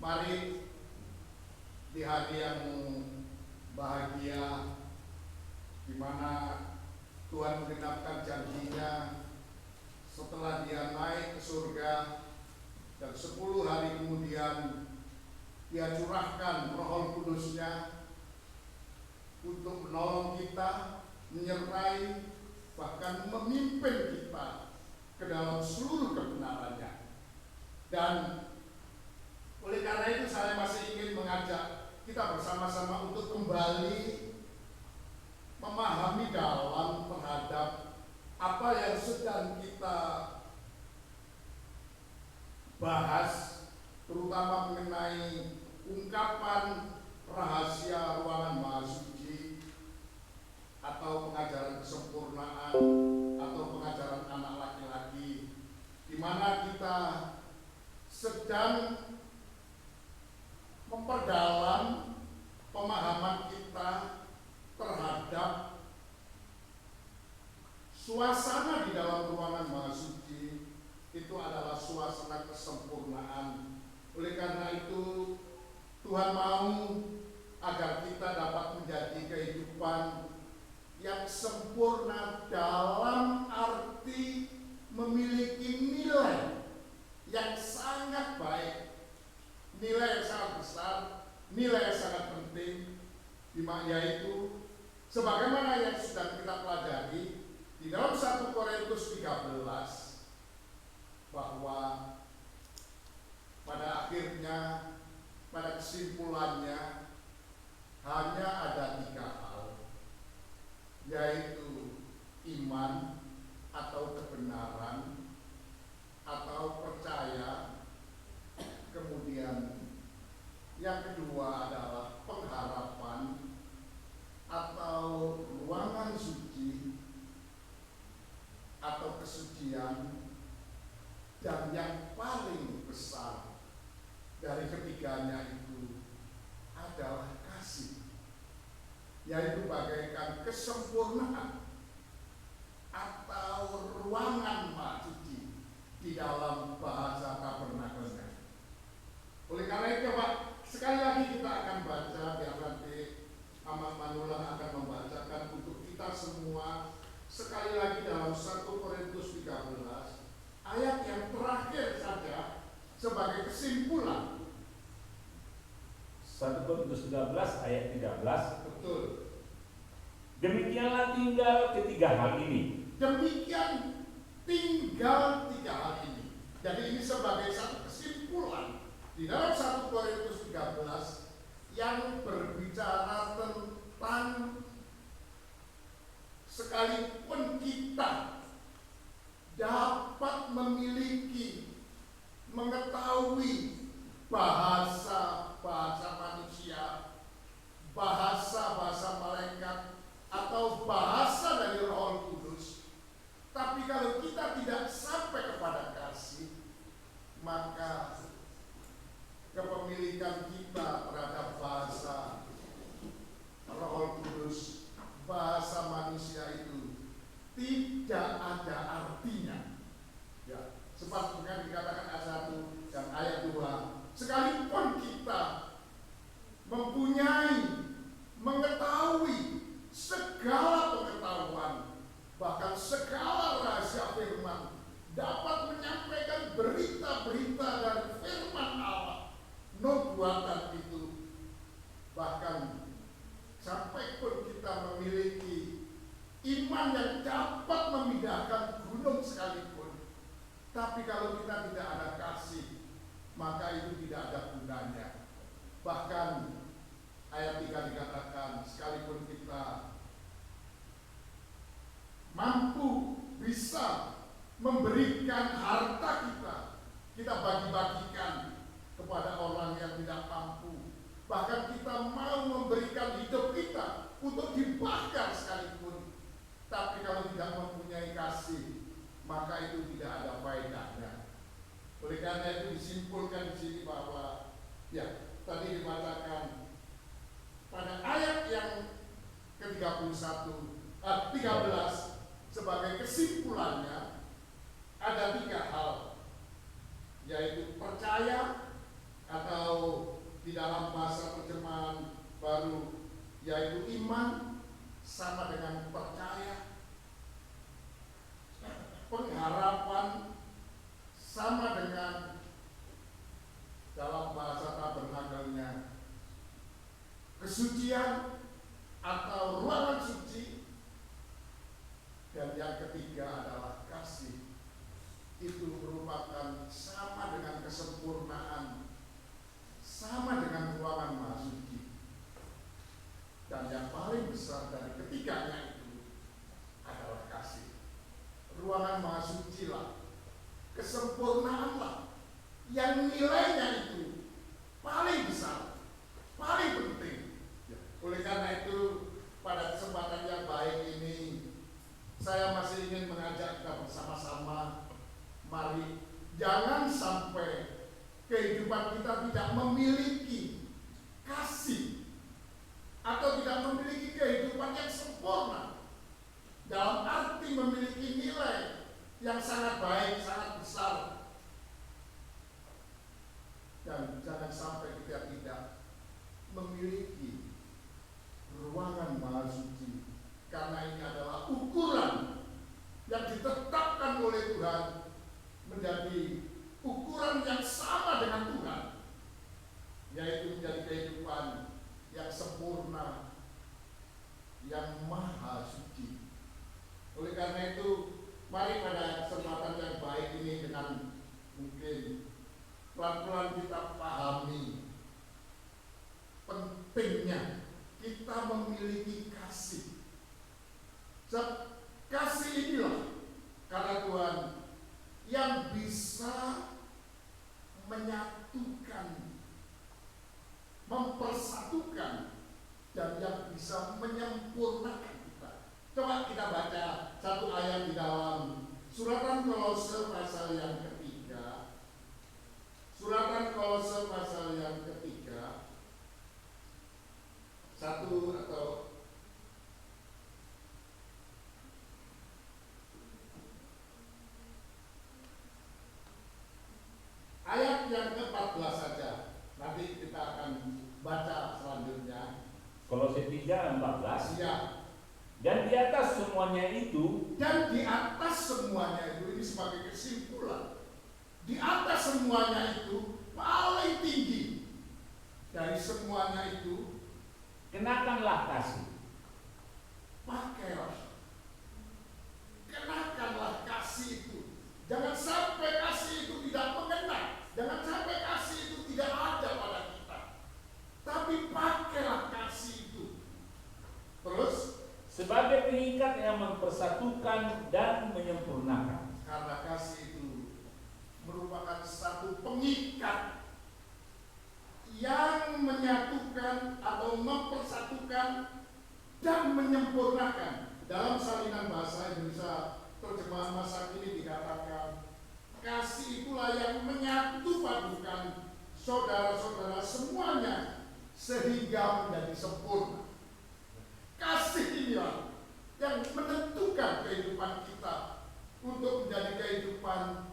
Mari di hari yang bahagia, di mana Tuhan menggenapkan janjinya setelah dia naik ke surga dan 10 hari kemudian dia curahkan Roh Kudus-Nya untuk menolong kita, menyertai, bahkan memimpin kita ke dalam seluruh kebenarannya. Dan oleh karena itu saya masih ingin mengajak kita bersama-sama untuk kembali memahami dalam terhadap apa yang sedang kita bahas, terutama mengenai ungkapan rahasia ruangan Maha Suci atau pengajaran kesempurnaan atau pengajaran anak laki-laki, di mana kita sedang memperdalam pemahaman kita terhadap suasana di dalam ruangan Maha Suci. Itu adalah suasana kesempurnaan. Oleh karena itu Tuhan mau agar kita dapat menjadi kehidupan yang sempurna dalam arti memiliki nilai yang sangat baik, nilai yang sangat besar, nilai yang sangat penting, yaitu sebagaimana yang sudah kita pelajari di dalam 1 Korintus 13, bahwa pada akhirnya, pada kesimpulannya hanya ada 3 hal, yaitu iman atau kebenaran atau percaya, kemudian yang kedua adalah pengharapan atau ruangan suci atau kesucian, dan yang paling besar dari ketiganya itu adalah kasih, yaitu bagaikan kesempurnaan atau ruangan Maha Suci di dalam bahasa tabernakelnya. Oleh karena itu Pak, sekali lagi kita akan baca, biar nanti Amat Manulang akan membacakan untuk kita semua sekali lagi dalam 1 Korintus 13 ayat yang terakhir saja sebagai kesimpulan. 1 Korintus 13 ayat 13. Betul. Demikianlah tinggal ketiga hal ini. Demikian tinggal 3 hal ini. Jadi ini sebagai satu kesimpulan di dalam 1 Korintus 13 yang berbicara tentang sekalipun kita dapat memiliki, mengetahui bahasa-bahasa manusia, bahasa-bahasa malaikat, atau bahasa dari Roh Kudus, tapi kalau kita tidak sampai kepada kasih, maka kepemilikan kita terhadap bahasa Roh Kudus, bahasa manusia itu tidak ada artinya. Ya, seperti yang dikatakan ayat 1 dan ayat 2, sekalipun kita mempunyai, mengetahui segala pengetahuan, bahkan segala rahasia firman, dapat menyampaikan berita-berita dari firman Allah, nubuatan itu, bahkan sampai pun kita memiliki iman yang dapat memindahkan gunung sekalipun, tapi kalau kita tidak ada kasih, maka itu tidak ada gunanya. Bahkan ayat 3 dikatakan, sekalipun kita mampu bisa memberikan harta kita bagi-bagikan kepada orang yang tidak mampu, bahkan kita mau memberikan hidup kita untuk dibakar sekalipun, tapi kalau tidak mempunyai kasih, maka itu tidak ada faedahnya. Oleh karena itu disimpulkan di sini bahwa, ya, tadi dibacakan pada ayat yang ke-13 sebagai kesimpulannya ada 3 hal, yaitu percaya atau di dalam bahasa terjemahan baru, yaitu iman sama dengan percaya, pengharapan sama dengan dalam bahasa tabernakelnya kesucian atau ruangan suci, dan yang ketiga adalah kasih. Itu merupakan sama dengan kesempurnaan, sama dengan ruangan maha suci. Dan yang paling besar dari ketiganya itu adalah kasih. Ruangan maha suci lah, kesempurnaan lah, yang nilainya itu paling besar, paling penting. Oleh karena itu, pada kesempatan yang baik ini, saya masih ingin mengajak kita bersama-sama, mari jangan sampai kehidupan kita tidak memiliki kasih atau tidak memiliki kehidupan yang sempurna, dalam arti memiliki nilai yang sangat baik, sangat besar. Dan jangan sampai kita tidak memiliki ruangan maha suci, karena ini adalah ukuran yang ditetapkan oleh Tuhan menjadi ukuran yang sama dengan Tuhan, yaitu menjadi kehidupan yang sempurna, yang maha suci. Oleh karena itu, mari pada kesempatan yang baik ini, dengan mungkin pelan-pelan kita pahami pentingnya kita memiliki kasih. Kasih inilah karena Tuhan yang bisa menyatukan, mempersatukan, dan yang bisa menyempurnakan kita. Coba kita baca satu ayat di dalam suratan Kolose pasal yang ketiga. Suratan Kolose pasal yang ketiga, satu atau ayat yang ke-14 saja. Nanti kita akan baca selanjutnya. Kolose 3:14. Ya. Dan di atas semuanya itu, ini sebagai kesimpulan. Di atas semuanya itu, paling tinggi dari semuanya itu, kenakanlah kasih. pakailah, kenakanlah kasih itu. Jangan sampai kasih itu tidak mengena, jangan sampai kasih itu tidak ada pada kita, tapi pakailah kasih itu. Terus, Sebagai pengikat yang mempersatukan dan menyempurnakan. karena kasih itu merupakan satu pengikat yang menyatukan atau mempersatukan dan menyempurnakan. Dalam salinan bahasa Indonesia terjemahan masa kini dikatakan, kasih itulah yang menyatu padukan saudara-saudara semuanya sehingga menjadi sempurna. Kasih inilah yang menentukan kehidupan kita untuk menjadi kehidupan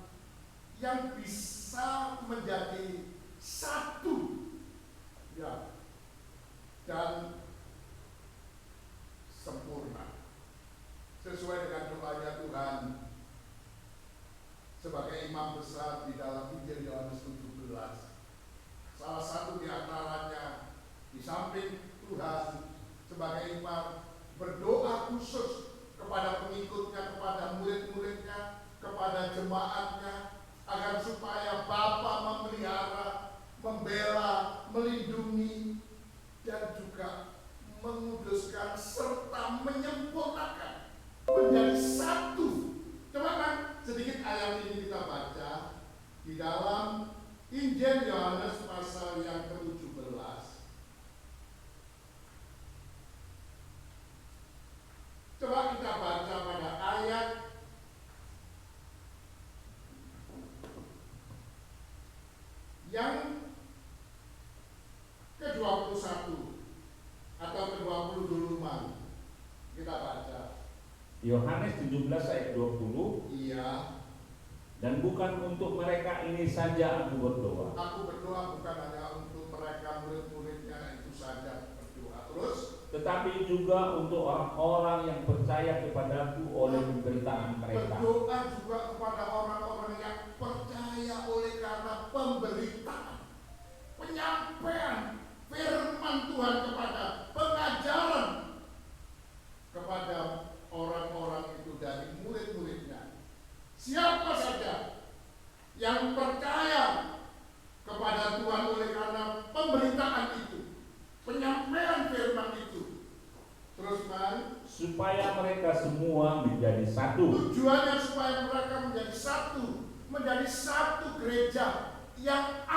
yang bisa menjadi satu, ya, dan sempurna sesuai dengan doanya Tuhan sebagai imam besar di dalam Injil Yohanes 17. Salah satu di antaranya, di samping Tuhan sebagai imam, berdoa khusus kepada pengikutnya, kepada murid-muridnya, kepada jemaatnya, agar supaya Bapa memelihara, membela, melindungi, dan juga menguduskan serta menyempurnakan menjadi satu. Coba kan sedikit ayat ini kita baca di dalam Injil Yohanes pasal yang ke-17. Coba kita baca pada ayat yang ke-21 atau ke-20 dulu, Man. Kita baca. Yohanes 17 ayat 20. Iya. Dan bukan untuk mereka ini saja aku berdoa. Aku berdoa bukan hanya untuk mereka tetapi juga untuk orang-orang yang percaya kepadaku oleh pemberitaan mereka. Berdoa juga kepada orang-orang yang percaya oleh karena pemberitaan, penyampaian firman Tuhan kepada pengajaran kepada orang-orang itu dari murid-muridnya. Siapa saja yang percaya kepada Tuhan oleh karena pemberitaan itu, penyampaian firman itu. Terus kan, Supaya mereka semua menjadi satu. tujuannya supaya mereka menjadi satu gereja yang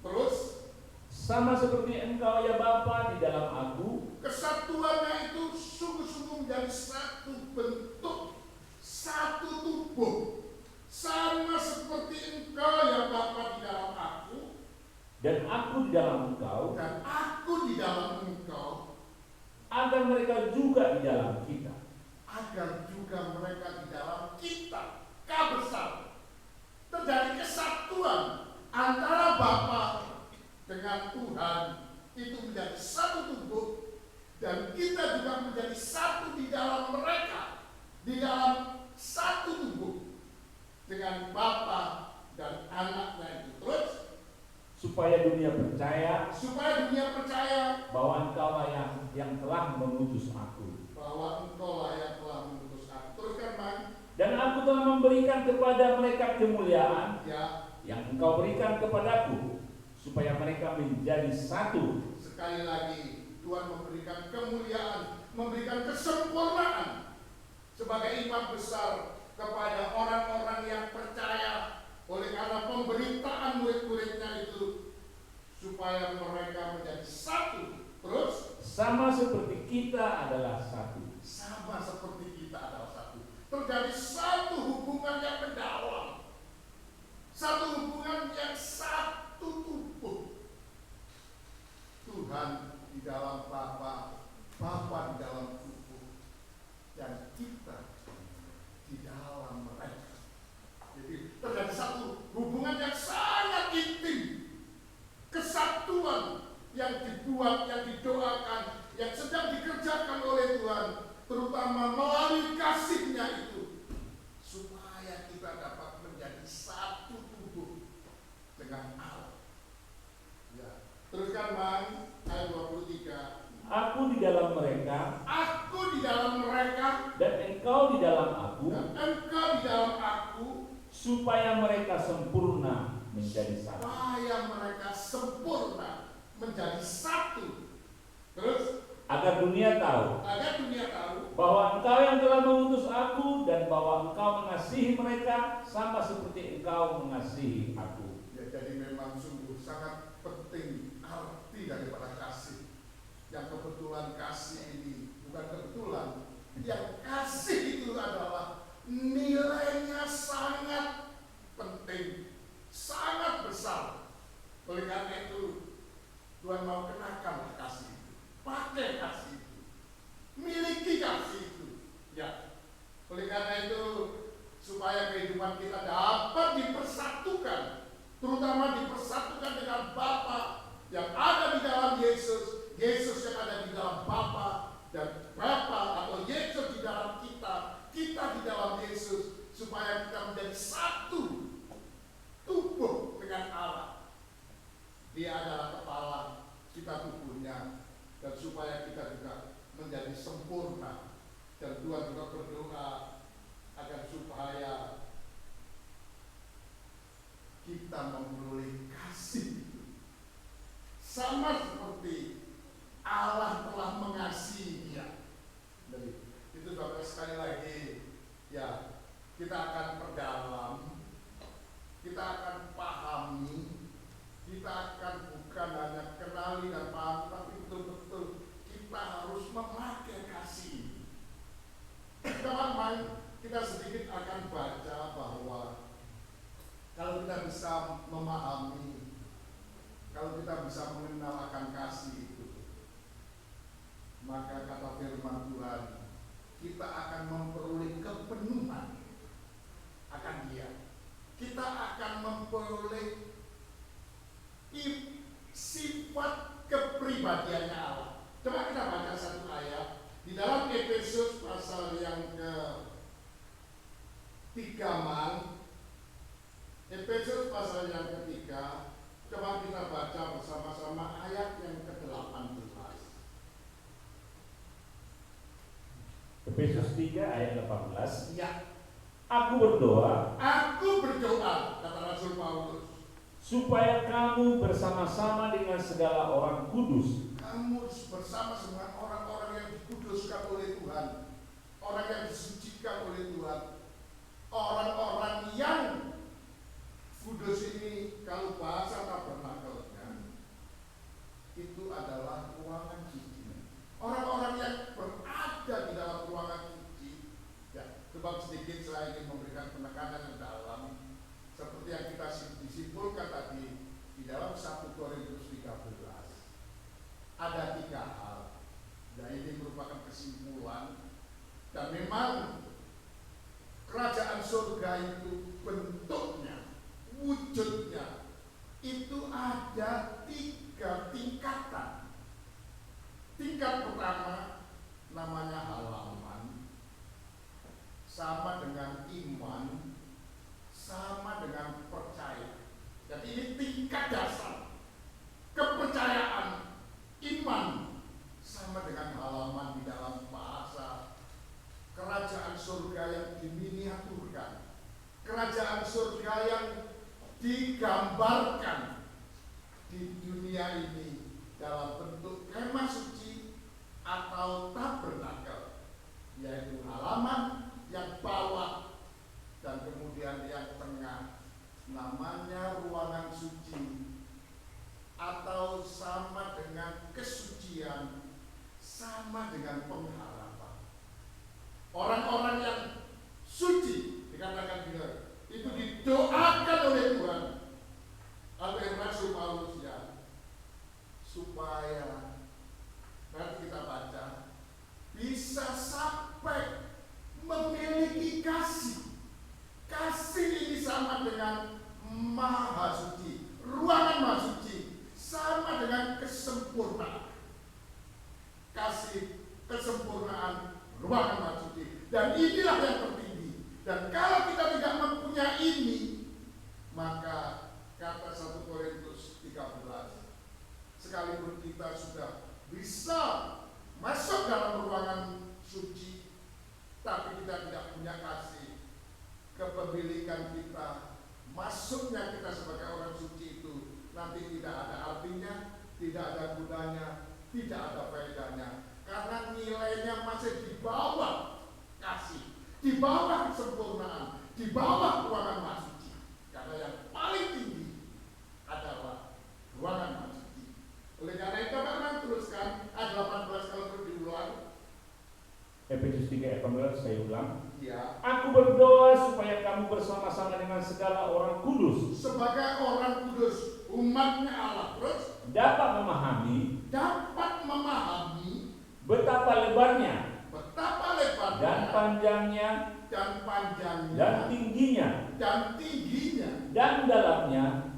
Terus Sama seperti engkau ya Bapa di dalam aku, kesatuannya itu sungguh-sungguh menjadi satu bentuk, satu tubuh. Sama seperti engkau ya Bapa di dalam aku, dan aku di dalam engkau, dan aku di dalam engkau, agar mereka juga di dalam kita. agar juga mereka di dalam kita, K besar, terjadi kesatuan antara Bapa dengan Tuhan, itu menjadi satu tubuh, dan kita juga menjadi satu di dalam mereka, di dalam satu tubuh dengan Bapa dan Anaknya itu. Terus Supaya dunia percaya bahwa engkaulah yang telah mengutus aku. engkau lah yang telah mengutus aku. Terus kan, Bang? Dan aku telah memberikan kepada mereka kemuliaan Ya, yang engkau berikan kepadaku, supaya mereka menjadi satu. sekali lagi Tuhan memberikan kemuliaan, memberikan kesempurnaan sebagai imam besar kepada orang-orang yang percaya oleh karena pemberitaan murid-muridnya itu, supaya mereka menjadi satu. Terus Sama seperti kita adalah satu. sama seperti kita adalah satu, terjadi satu hubungan yang mendalam, satu hubungan yang satu tubuh. Tuhan di dalam Bapa, Bapa di dalam tubuh, dan kita di dalam mereka. Jadi terjadi satu hubungan yang sangat intim, kesatuan yang dibuat, yang didoakan, yang sedang dikerjakan oleh Tuhan, terutama melalui kasih-Nya itu, supaya kita dapat menjadi satu tubuh dengan Allah. Ya. Teruskan, Bang, ayat 23. Aku di dalam mereka, Aku di dalam mereka, dan engkau di dalam aku, dan engkau di dalam aku, supaya mereka sempurna menjadi satu. supaya mereka sempurna menjadi satu. Terus Agar dunia tahu bahwa engkau yang telah mengutus aku, dan bahwa engkau mengasihi mereka sama seperti engkau mengasihi aku. Ya, jadi memang sungguh sangat penting arti daripada kasih. Yang kebetulan kasih ini bukan kebetulan, yang kasih itu adalah nilainya sangat penting, sangat besar. Oleh karena itu Tuhan mau kenakan kasih itu, pakai kasih itu, miliki kasih itu. Ya, oleh karena itu supaya kehidupan kita dapat dipersatukan, terutama dipersatukan dengan Bapa yang ada di dalam Yesus, Yesus yang ada di dalam Bapa, dan Bapa atau Yesus di dalam kita, kita di dalam Yesus, supaya kita menjadi satu tubuh dengan Allah. Dia adalah kepala, kita tubuhnya, dan supaya kita juga menjadi sempurna. Dan Tuhan juga berdoa agar supaya kita memperoleh kasih itu, sama seperti Allah telah mengasihi Dia. Jadi itu Bapak sekali lagi, ya, kita akan perdalam, kita akan pahami, kita akan bukan hanya kenali dan pahami, tapi betul-betul kita harus memakai kasih. Teman-teman, kita sedikit akan baca bahwa kalau kita bisa memahami, kalau kita bisa mengenal akan kasih itu, maka kata firman Tuhan, kita akan memperoleh kepenuhan akan Dia. Kita akan memperoleh sifat kepribadiannya Allah. Coba 3 man, Efesus pasal yang ketiga. Coba kita baca bersama-sama ayat yang ke-18. Efesus 3 ayat 18. Ya. Aku berdoa, kata Rasul Paulus, supaya kamu bersama-sama dengan segala orang kudus. Kamu bersama dengan orang-orang yang dikuduskan oleh Tuhan, orang yang disucikan oleh Tuhan, orang-orang yang kudus ini. Kalau bahasa tabernakelnya itu adalah ruangan suci. Orang-orang yang berada di dalam ruangan suci. Ya, sebab sedikit saya ingin memberikan penekanan yang dalam, seperti yang kita disimpulkan tadi di dalam 1 Korintus 13. Ada 3 hal. Dan ini merupakan kesimpulan. Dan memang kerajaan surga itu bentuknya, wujudnya itu ada 3 tingkatan. Tingkat pertama namanya halaman, sama dengan iman, sama dengan percaya. Jadi ini tingkat dasar. Kepercayaan, iman, sama dengan halaman di dalam bahasa kerajaan surga yang diminiaturkan. Kerajaan surga yang digambarkan di dunia ini dalam bentuk kemah suci atau tabernakel, yaitu halaman yang bawah dan kemudian yang tengah namanya ruangan suci, atau sama dengan kesucian, sama dengan pengharapan. Orang-orang yang suci dikatakan benar, itu didoakan oleh Tuhan oleh Rasul Paulus, ya, supaya nanti kita baca bisa sampai memiliki kasih. Kasih ini sama dengan maha suci, ruangan maha suci, sama dengan kesempurnaan. Kasih, kesempurnaan, ruangan maha suci, dan inilah yang tertinggi. Dan kalau kita tidak mempunyai ini, maka kata 1 Korintus 13, sekalipun kita sudah bisa masuk dalam ruangan suci, tapi kita tidak punya kasih, kepemilikan kita, masuknya kita sebagai orang suci itu nanti tidak ada artinya, tidak ada gunanya, tidak ada faedahnya, karena nilainya masih di bawah kasih, di bawah kesempurnaan, di bawah ruangan maha suci. Karena yang paling tinggi adalah ruangan maha suci. Oleh karena itu, memang teruskan ayat 18 kalau perlu diulang. Efesus 3 ayat 18 saya ulang. Ya. Aku berdoa supaya kamu bersama-sama dengan segala orang kudus, sebagai orang kudus, umatnya Allah, terus dapat memahami betapa lebarnya, dan panjangnya, dan tingginya, dan dalamnya,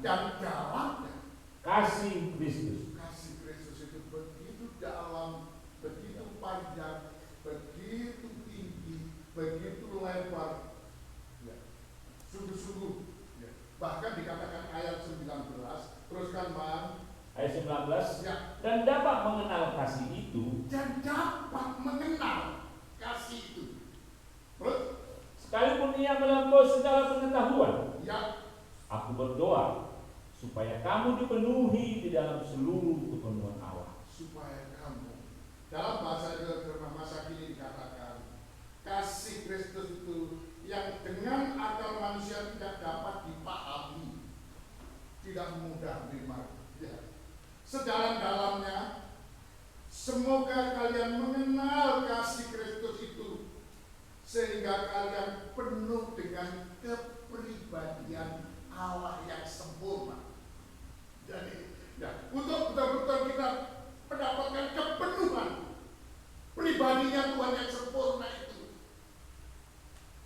kasih Kristus. Kasih Kristus itu begitu dalam, begitu panjang, begitu tinggi, begitu lebar, ya, sungguh-sungguh, ya. Bahkan dikatakan ayat 19, teruskan Bang. Ayat 19, ya. Dan dapat mengenal kasih itu, terus, sekalipun ia melampaui segala pengetahuan, ya. Aku berdoa supaya kamu dipenuhi di dalam seluruh kepenuhan Allah. Supaya kamu, dalam bahasa Firman masa kini dikatakan, kasih Kristus itu yang dengan akal manusia tidak dapat dipahami, tidak mudah memang, ya. Sedalam-dalamnya, semoga kalian mengenal kasih Kristus itu, sehingga kalian penuh dengan kepribadian Allah yang sempurna. Jadi, ya, untuk betul-betul kita mendapatkan kepenuhan pribadinya Tuhan yang sempurna itu,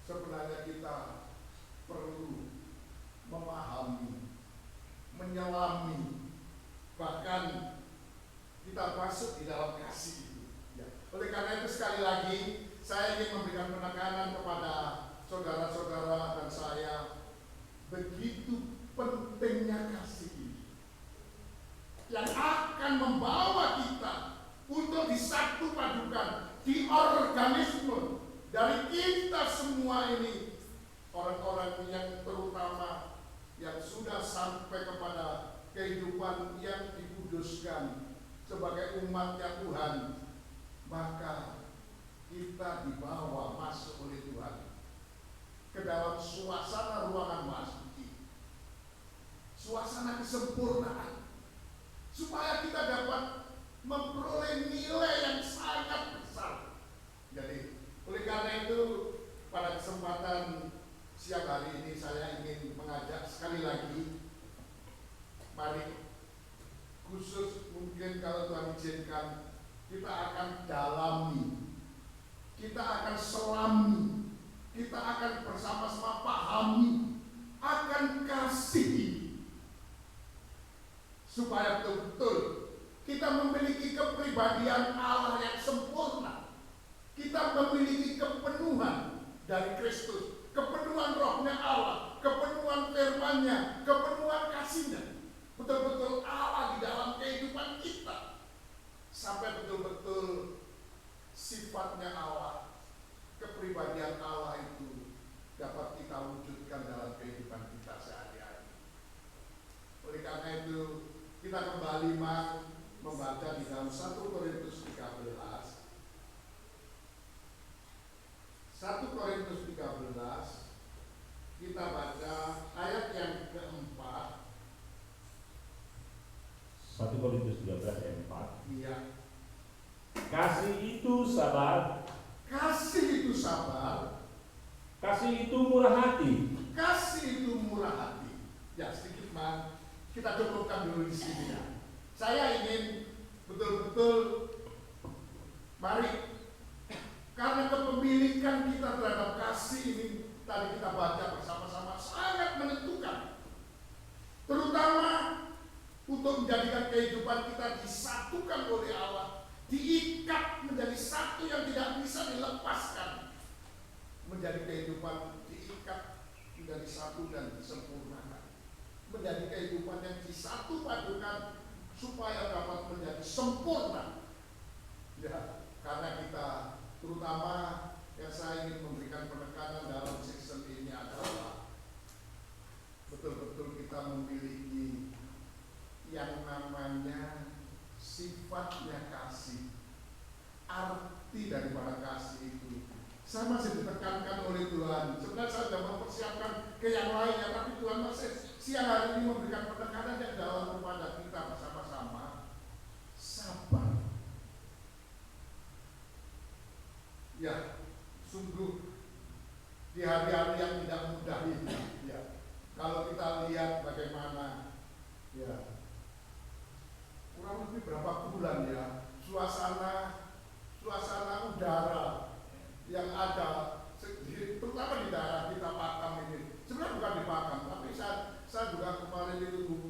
sebenarnya kita perlu memahami, menyelami, bahkan kita masuk di dalam kasih itu. Ya. Oleh karena itu sekali lagi saya ingin memberikan penekanan kepada saudara-saudara dan saya, begitu pentingnya kasih ini yang akan membawa kita untuk disatu padukan di organisme dari kita semua ini, orang-orang yang terutama yang sudah sampai kepada kehidupan yang dikuduskan sebagai umatnya Tuhan, maka kita dibawa masuk oleh Tuhan ke dalam suasana ruangan masjid, suasana kesempurnaan, supaya kita dapat memperoleh nilai yang sangat besar. Jadi, oleh karena itu, pada kesempatan siang hari ini saya ingin mengajak sekali lagi, mari khusus mungkin kalau Tuhan izinkan, kita akan dalami, kita akan selami, kita akan bersama-sama pahami akan kasih, supaya betul-betul kita memiliki kepribadian Allah yang sempurna. Kita memiliki kepenuhan dari Kristus, kepenuhan rohnya Allah, kepenuhan firman-Nya, kepenuhan kasih-Nya. Betul-betul Allah di dalam kehidupan kita, sampai betul-betul sifatnya Allah, kepribadian Allah itu dapat kita wujudkan dalam kehidupan kita sehari-hari. Oleh karena itu, kita kembali membaca di dalam 1 Korintus 13. 1 Korintus 13, kita baca ayat yang keempat. 1 Korintus 13 ayat 4. Iya. Kasih itu sabar. Kasih itu sabar. Kasih itu murah hati. Kasih itu murah hati. Ya, sedikit kita cukupkan dulu di sini ya. Saya ingin betul-betul, mari, karena kepemilikan kita terhadap kasih ini tadi kita baca bersama-sama sangat menentukan, terutama untuk menjadikan kehidupan kita disatukan oleh Allah, diikat menjadi satu yang tidak bisa dilepaskan, menjadi kehidupan diikat menjadi satu dan disempurnakan, menjadi kehidupan yang disatu padukan supaya dapat menjadi sempurna. Ya, karena kita terutama yang saya ingin memberikan penekanan dalam season ini adalah betul-betul kita memiliki yang namanya sifatnya kasih. Arti daripada kasih itu saya masih ditekankan oleh Tuhan. Sebenarnya saya sudah mempersiapkan ke yang lainnya, tapi Tuhan masih siang hari ini memberikan penekanan yang dalam kepada kita bersama-sama. Sabar. Ya, sungguh di hari-hari yang tidak mudah ini, ya, kalau kita lihat bagaimana, ya, kurang lebih berapa bulan ya, suasana udara yang ada, terutama di daerah kita Pakam ini, sebenarnya bukan di Pakam, tapi saya juga kemarin itu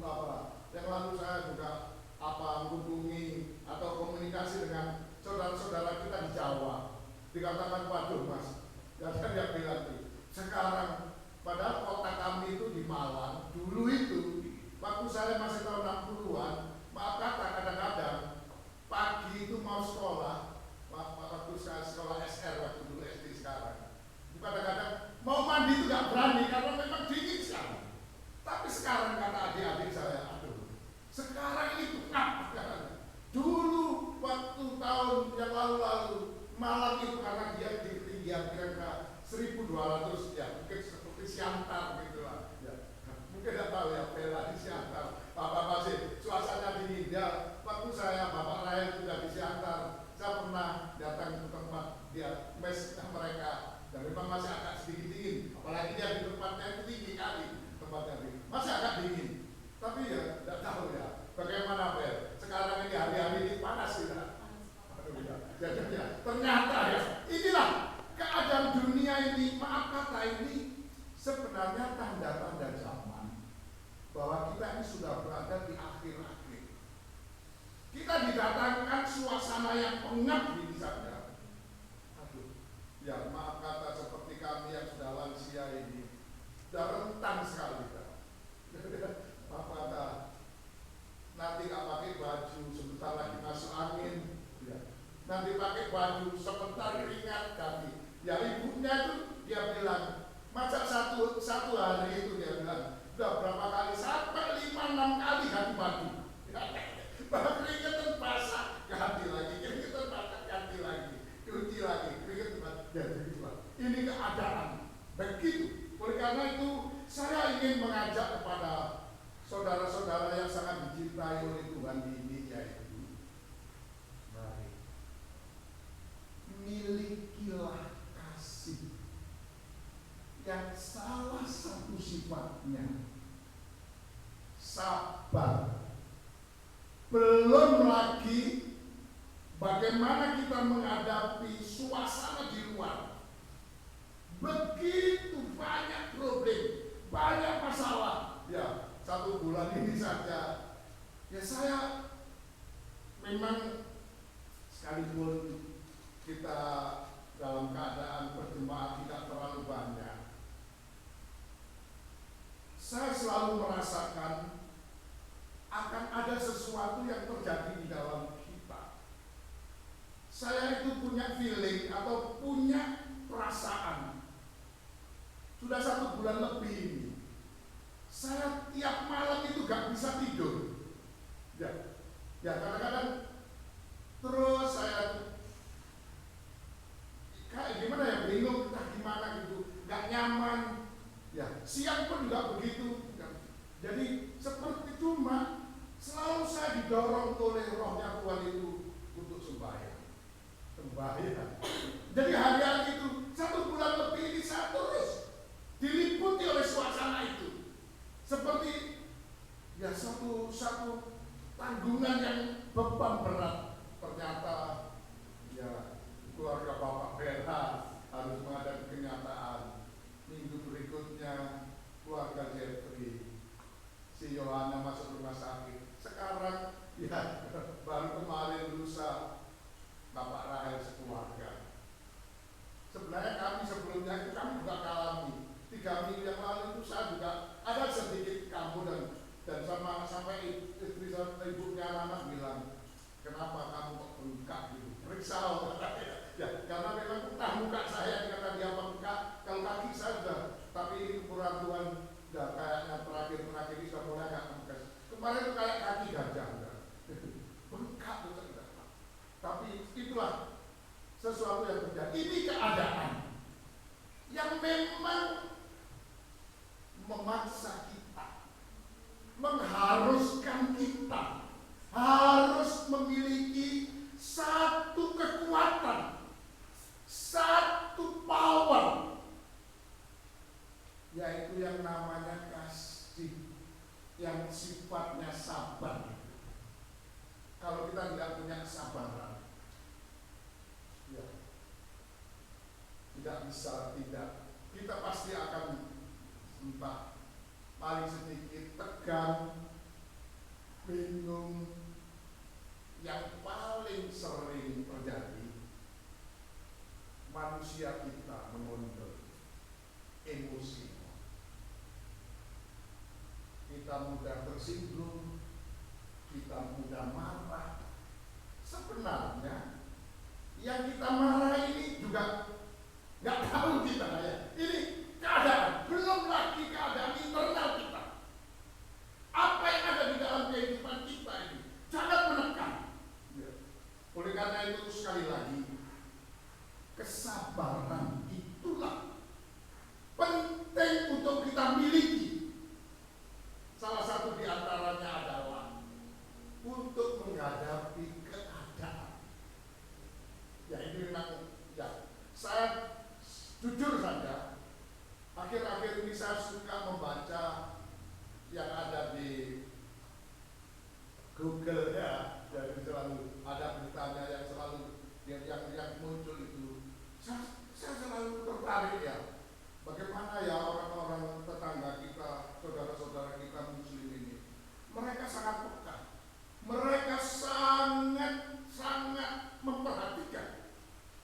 yang lalu saya juga menghubungi atau komunikasi dengan saudara-saudara kita di Jawa. Dikatakan, waduh mas, dan saya bilang tuh, sekarang padahal kota kami itu di Malang, dulu itu waktu saya masih tahun 60-an, maaf kata kadang-kadang pagi itu mau sekolah, waktu saya sekolah SR waktu dulu SD sekarang, kadang-kadang mau mandi itu gak berani karena memang dingin sekali. Tapi sekarang kata adik-adik saya, aduh, sekarang itu dulu waktu tahun yang lalu-lalu Malang itu karena dia di ketinggian kira-kira 1.200 ya, mungkin seperti Siantar gitu lah ya. Mungkin tidak tahu ya, Bela di Siantar, Bapak masih suasana dingin ya. Waktu saya Bapak Rahel juga di Siantar, saya pernah datang ke tempat dia mes mereka, dan memang masih agak sedikit dingin, apalagi dia di tempatnya itu tinggi kali tempatnya ini, masih agak dingin. Tapi ya tidak tahu ya bagaimana Bel, sekarang ini hari-hari ini panas tidak? Ya, ternyata ya, inilah keadaan dunia ini. Maaf kata, ini sebenarnya tanda-tanda zaman bahwa kita ini sudah berada di akhir-akhir. Kita didatangkan suasana yang pengap ini saja. Aduh, ya maaf kata seperti kami yang sudah lanjut ganti nggak pakai baju, sebentar lagi masuk angin, ya. Nanti pakai baju, sebentar keringat ganti. Ya ibunya itu dia bilang, masa satu hari itu dia bilang, udah berapa kali, sampai 5-6 kali ganti baju. Bahkan keringetan basah, ganti lagi, keringetan basah, ganti lagi, cuci lagi, keringetan basah, ganti lagi. Ini keadaan begitu. Oleh karena itu, saya ingin mengajak kepada saudara-saudara yang sangat dicintai oleh Tuhan ini, yaitu mari milikilah kasih yang salah satu sifatnya sabar. Belum lagi bagaimana kita menghadapi suasana di luar. Begitu banyak problem, banyak masalah. Ya, 1 bulan ini saja, ya saya memang sekalipun kita dalam keadaan berjemaat tidak terlalu banyak, saya selalu merasakan akan ada sesuatu yang terjadi di dalam kita. Saya itu punya feeling atau punya perasaan. Sudah 1 bulan lebih ini, saya tiap malam itu gak bisa tidur. Ya kadang-kadang terus saya kayak gimana ya, bingung entah gimana gitu, gak nyaman. Ya siang pun juga begitu. Jadi seperti cuma selalu saya didorong oleh rohnya Tuhan itu untuk sembahyang. Jadi hari-hari itu 1 bulan lebih ini saya terus diliputi oleh suasana itu, seperti ya satu tanggungan yang beban berat. Ternyata ya keluarga Bapak Bera harus menghadapi kenyataan. Minggu berikutnya keluarga Jeffrey, si Yohana masuk rumah sakit. Sekarang ya baru kemarin lusa Bapak Rahel sekeluarga. Sebenarnya kami sebelumnya itu kami juga alami. 3 minggu yang lalu itu saya juga ada sedikit kamu dan sampai istri ibunya anak bilang, kenapa kamu kok bengkak gitu? Risau ya, karena memang entah muka saya kata dia bengkak, kalau kaki saya sudah, tapi ini kekurangan Tuhan udah kayaknya terakhir ini sudah mulai agak bengkak. Kemarin itu kayak kaki gajah bengkak itu, tapi itulah sesuatu yang terjadi. Ini keadaan yang memang memaksa kita, mengharuskan kita harus memiliki satu kekuatan, satu power, yaitu yang namanya kasih, yang sifatnya sabar. Kalau kita tidak punya kesabaran, ya, tidak bisa kita pasti akan entah paling sedikit tegang, bingung. Yang paling sering terjadi, manusia kita mengondol emosi. Kita mudah tersinggung, kita mudah marah. Sebenarnya yang kita marah ini juga nggak tahu kita ya. Ini keadaan, belum lagi keadaan internal kita. Apa yang ada di dalam kehidupan kita ini sangat menekan. Oleh karena itu sekali lagi, kesabaran itulah penting untuk kita miliki. Salah satu di antaranya adalah untuk menghadapi keadaan. Ya ini memang, ya saya jujur saja, akhir-akhir ini saya suka membaca yang ada di Google ya, jadi selalu ada beritanya yang selalu yang muncul itu. Saya selalu tertarik ya, bagaimana ya orang-orang tetangga kita, saudara-saudara kita Muslim ini, mereka sangat peka, mereka sangat memperhatikan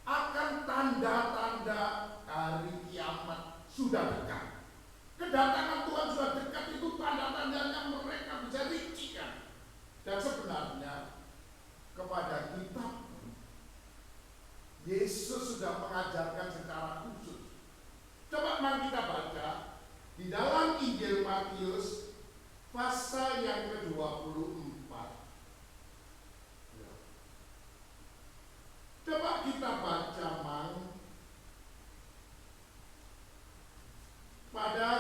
akan tanda-tanda hari kiamat sudah dekat. Kedatangan Tuhan sudah dekat, itu tanda-tandanya mereka bisa rincikan. Dan kepada kita. Yesus sudah mengajarkan secara khusus. Coba mari kita baca di dalam Injil Matius pasal yang ke-24. Coba kita baca pada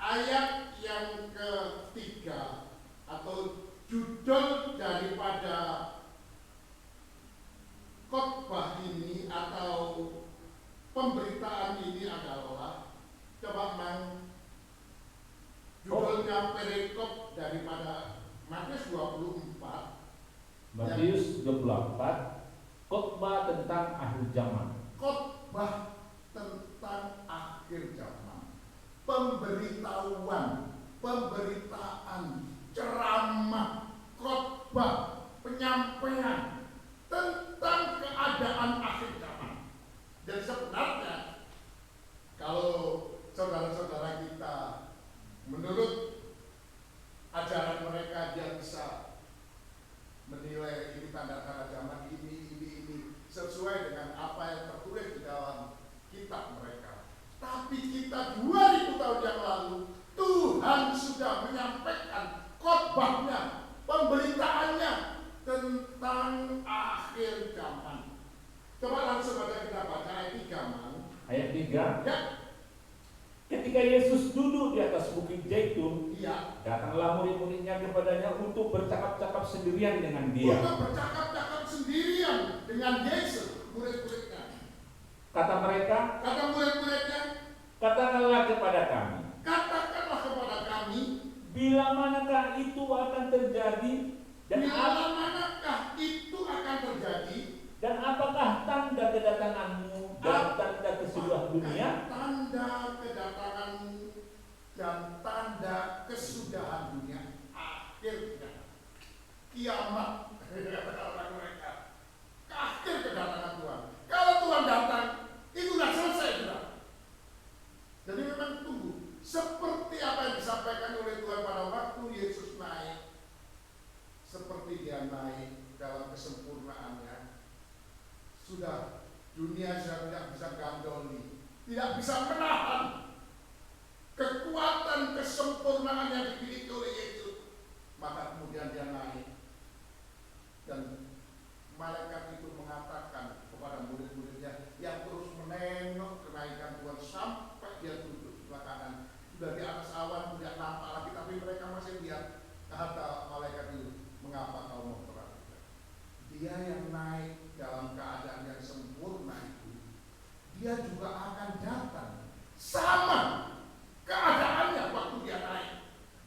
ayat yang ketiga, atau judul daripada khotbah ini atau pemberitaan ini adalah, coba judulnya perikop daripada Matius 24. Matius 24, khotbah tentang akhir zaman. Khotbah tentang akhir zaman. Pemberitahuan, pemberitaan, ceramah, khotbah, penyampaian tentang keadaan akhir zaman. Dan sebenarnya kalau saudara-saudara kita menurut ajaran mereka, dia bisa menilai ini tanda-tanda zaman ini sesuai dengan apa yang tertulis di dalam kitab mereka. Tapi kita 2000 tahun yang lalu, Tuhan sudah menyampaikan khotbahnya, pemberitaannya tentang akhir zaman. Coba langsung aja kita baca ayat 3. Ayat 3. Ya. Ketika Yesus duduk di atas bukit Zaitun, iya, datanglah murid-muridnya kepadanya untuk bercakap-cakap sendirian dengan dia. Untuk bercakap-cakap sendirian dengan Yesus, murid-muridnya. Kata murid-muridnya, katakanlah kepada kami. Katakanlah kepada kami, bila manakah itu akan terjadi dan dan apakah tanda kedatanganmu dan tanda kesudahan dunia? Tanda kedatanganmu dan tanda kesudahan dunia, akhirnya kiamat. Kata mereka, akhir kedatangan Tuhan. Kalau Tuhan datang, itu sudah selesai sudah. Jadi memang tunggu. Seperti apa yang disampaikan oleh Tuhan pada waktu Yesus naik, seperti dia naik dalam kesempurnaannya, sudah dunia sudah tidak bisa gandoli, tidak bisa menahan kekuatan kesempurnaan yang dimiliki oleh Yesus. Maka kemudian dia naik, dan malaikat itu mengatakan kepada murid-muridnya yang terus menengok kenaikan Tuhan sampai dia duduk sebelah kanan, sudah di atas awan, tidak nampak lagi, tapi mereka masih lihat. Kata malaikat itu, mengapa kau memperhatikan? Dia yang naik dalam keadaan yang sempurna itu, dia juga akan datang sama keadaannya waktu dia naik,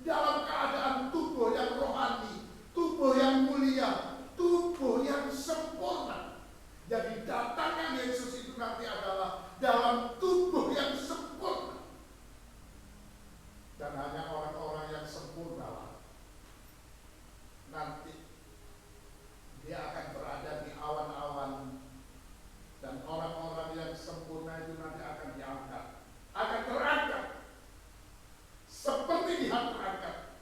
dalam keadaan tubuh yang rohani, tubuh yang mulia, tubuh yang sempurna. Jadi datangnya Yesus itu nanti adalah dalam tubuh yang sempurna. Dan hanya orang-orang yang sempurna lah nanti dia akan berada di awan-awan, dan orang-orang yang sempurna itu nanti akan diangkat, akan terangkat seperti dia terangkat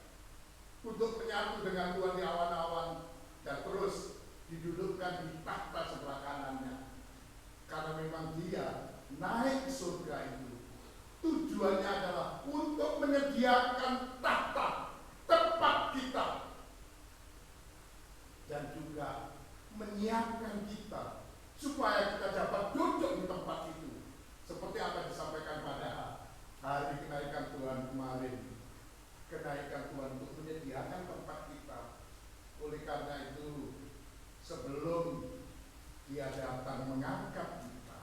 untuk menyatu dengan Tuhan di awan-awan, dan terus didudukkan di takhta sebelah kanannya. Karena memang dia naik ke surga itu tujuannya adalah untuk menyediakan takhta tempat kita, dan juga menyiapkan kita supaya kita dapat duduk di tempat itu, seperti apa yang disampaikan pada hari kenaikan Tuhan kemarin. Kenaikan Tuhan untuk menyediakan tempat kita. Oleh karena itu, sebelum dia datang mengangkat kita,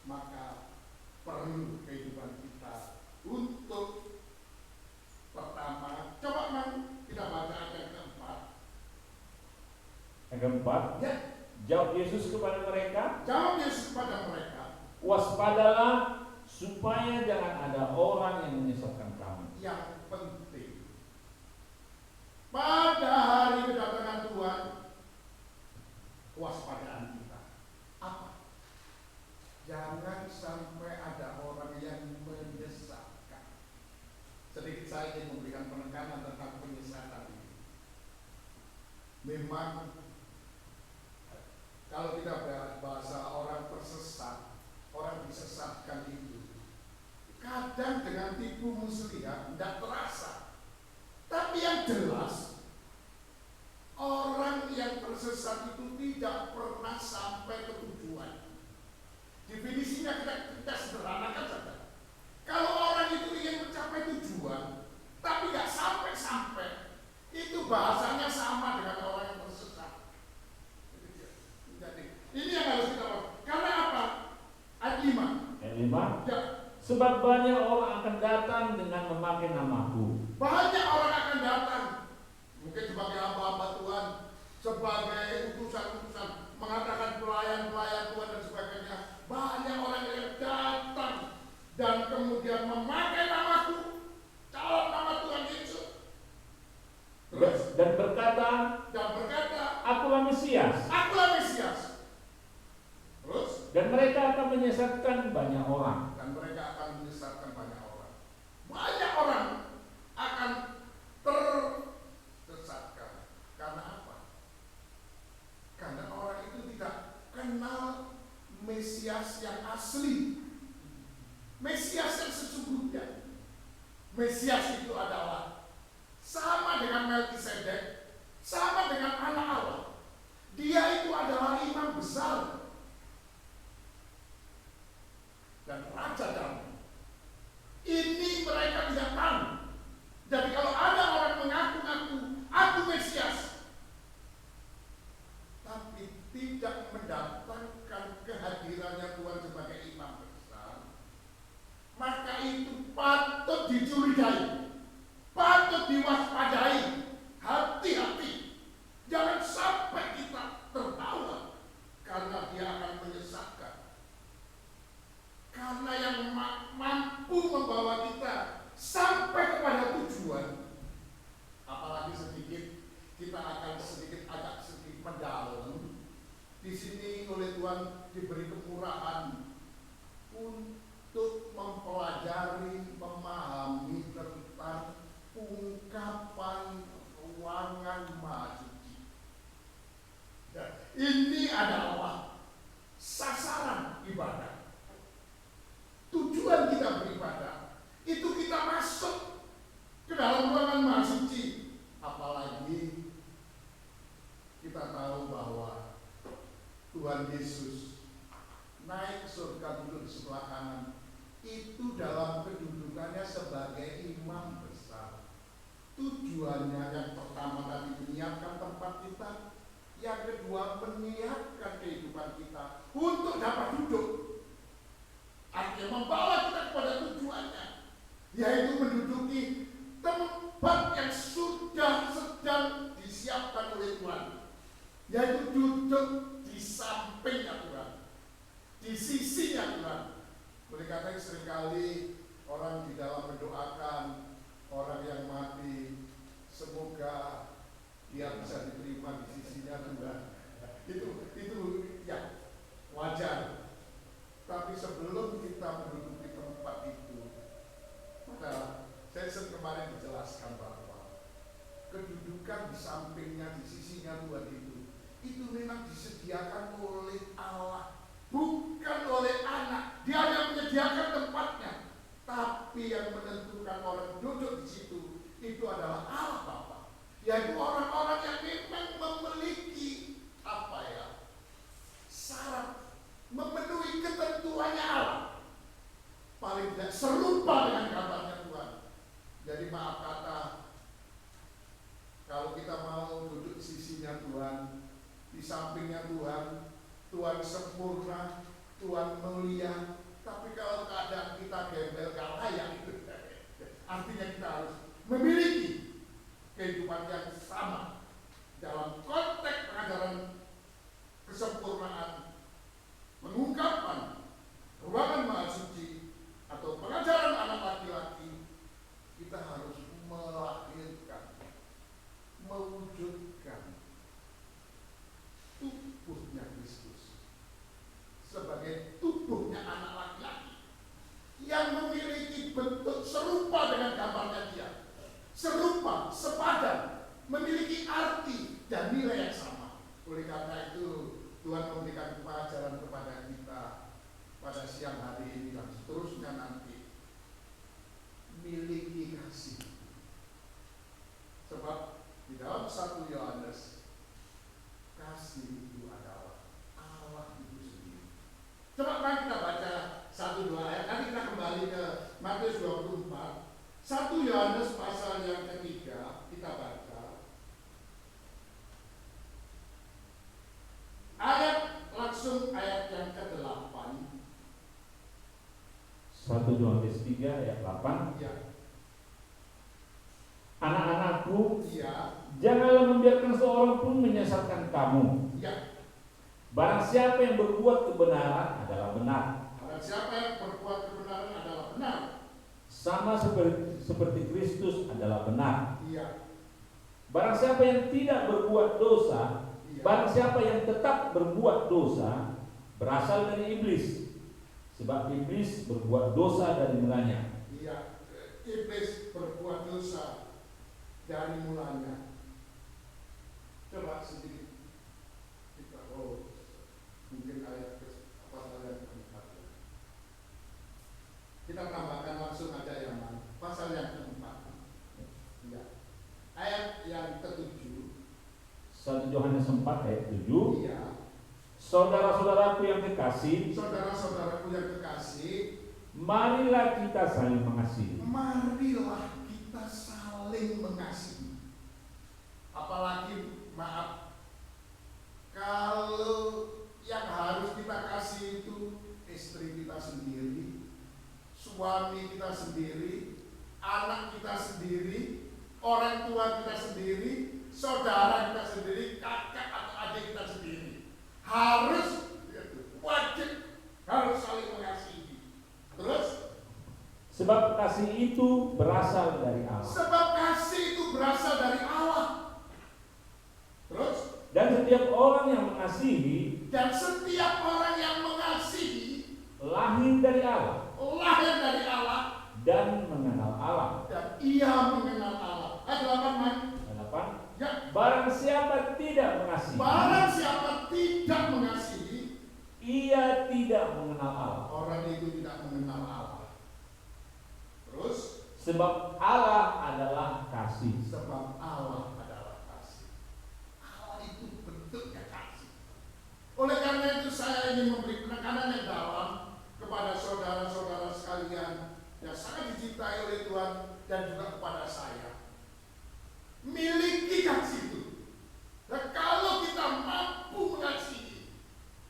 maka perlu kehidupan kita untuk pertama, coba kita baca ayat yang keempat. Yang keempat, ya. Jawab Yesus kepada mereka, waspadalah supaya jangan ada orang yang menyesatkan kamu. Yang penting pada hari kedatangan Tuhan, waspadaan kita apa? Jangan sampai ada orang yang menyesatkan. Sedikit saya ingin memberikan penekanan tentang penyesatan ini. Memang Kalau kita bahasa orang tersesat, orang disesatkan itu, kadang dengan tipu muslihat tidak terasa. Tapi yang jelas, orang yang tersesat itu tidak pernah sampai ke tujuan. Definisinya kita sederhanakan saja. Kalau orang itu ingin mencapai tujuan, tapi nggak sampai-sampai, itu bahasanya sama dengan orang yang tersesat. Jadi, ini yang harus kita lakukan. Karena apa? Ayat 5. Ayat 5. Ya. Sebab banyak orang akan datang dengan memakai namaku. Banyak orang akan datang, mungkin sebagai hamba-hamba Tuhan, sebagai utusan-utusan, mengatakan pelayan-pelayan Tuhan dan sebagainya. Banyak orang yang datang dan kemudian memakai namaku, calon nama Tuhan Yesus. Dan berkata, Akulah Mesias. Akulah Mesias. Terus? Dan mereka akan menyesatkan banyak orang. Banyak orang akan tersesatkan. Karena apa? Karena orang itu tidak kenal Mesias yang asli, Mesias yang sesungguhnya. Mesias itu adalah sama dengan Melkisedek, sama dengan anak Allah. Dia itu adalah imam besar dan raja Daud. Ini mereka tidak tahu. Jadi kalau ada orang mengaku-ngaku aku Mesias, tapi tidak mendatangkan kehadirannya Tuhan sebagai imam besar, maka itu patut dicurigai, patut diwaspadai. Hati-hati, jangan sampai kita terbawa, karena dia akan menyesatkan. Karena yang mampu membawa kita sampai kepada tujuan, apalagi sedikit, kita akan agak sedikit mendalam. Di sini oleh Tuhan diberi kemurahan untuk mempelajari, memahami tentang ungkapan ruangan maha suci. Ini adalah sasaran ibadah. Tujuan kita beribadah itu kita masuk ke dalam ruangan maha suci. Apalagi kita tahu bahwa Tuhan Yesus naik ke surga, duduk di sebelah kanan. Itu dalam kedudukannya sebagai imam besar. Tujuannya yang pertama tadi menyiapkan tempat kita, yang kedua menyiapkan kehidupan kita untuk dapat duduk. Artinya membawa kita kepada tujuannya, yaitu menduduki tempat yang sudah sedang disiapkan oleh Tuhan, yaitu duduk di sampingnya Tuhan, di sisinya Tuhan. Oleh karena seringkali orang di dalam mendoakan orang yang mati, semoga dia bisa diterima di sisinya Tuhan. Itu ya wajar. Tapi sebelum kita menduduki tempat itu, maka sesi kemarin dijelaskan bahwa kedudukan di sampingnya, di sisinya Tuhan itu memang disediakan oleh Allah, bukan oleh anak. Dia hanya menyediakan tempatnya, tapi yang menentukan orang duduk di situ itu adalah Allah Bapa, yaitu orang-orang yang memang memiliki syarat, memenuhi ketentuannya Allah, paling tidak serupa dengan gambarnya Tuhan. Jadi maaf kata, kalau kita mau duduk di sisinya Tuhan, di sampingnya Tuhan, Tuhan sempurna, Tuhan mulia. Tapi kalau keadaan kita gembel, gak layak itu, artinya kita harus memiliki kehidupan yang sama dalam konteks pengajaran kesempurnaan, pengungkapan ruangan maha suci atau pengajaran anak laki-laki. Kita harus melahirkan, mewujudkan tubuhnya Kristus sebagai tubuhnya anak laki-laki yang memiliki bentuk serupa dengan gambarnya Dia, serupa, sepadan, memiliki arti dan nilai yang sama. Oleh karena itu Tuhan memberikan pengajaran kepada kita pada siang hari ini dan seterusnya nanti. Miliki kasih. Sebab di dalam 1 Yohanes, kasih itu adalah Allah itu sendiri. Coba mari kita baca 1-2 ayat. Nanti kita kembali ke Matius 24. 1 Yohanes pasal yang ketiga kita baca. Langsung ayat yang ke-8. 1 Yohanes 3 ayat 8. Ya. Anak-anakku, ya, janganlah membiarkan seorang pun menyesatkan kamu. Ya. Barang siapa yang berbuat kebenaran adalah benar. Barang siapa yang berbuat kebenaran adalah benar. Sama seperti Kristus adalah benar. Iya. Barang siapa yang tidak berbuat dosa, barang siapa yang tetap berbuat dosa, berasal dari iblis. Sebab iblis berbuat dosa dari mulanya. Iya, iblis berbuat dosa dari mulanya. Coba sedikit kita mungkin ayat pasal yang keempat. Kita tambahkan langsung aja yang pasal yang keempat. Ya. Ayat yang ke-7. 1 Yohanes 4 ayat 7. Iya. Saudara-saudaraku yang kekasih, saudara-saudaraku yang kekasih, marilah kita saling mengasihi. Marilah kita saling mengasihi. Apalagi maaf, kalau yang harus kita kasih itu istri kita sendiri, suami kita sendiri, anak kita sendiri, orang tua kita sendiri, saudara kita sendiri, kakak atau adik kita sendiri. Harus wajib harus saling mengasihi. Terus sebab kasih itu berasal dari Allah. Sebab kasih itu berasal dari Allah. Terus dan setiap orang yang mengasihi, lahir dari Allah dan mengenal Allah. Dan ia mengenal Allah. Ayat 8. Ya. Barang siapa tidak mengasihi, ia tidak mengenal Allah. Orang itu tidak mengenal Allah. Terus sebab Allah adalah kasih. Allah itu bentuknya kasih. Oleh karena itu saya ingin memberi penekanan yang dalam kepada saudara-saudara sekalian yang sangat dicintai oleh Tuhan dan juga kepada saya. Miliki kasih itu. Dan kalau kita mampu mengasihi,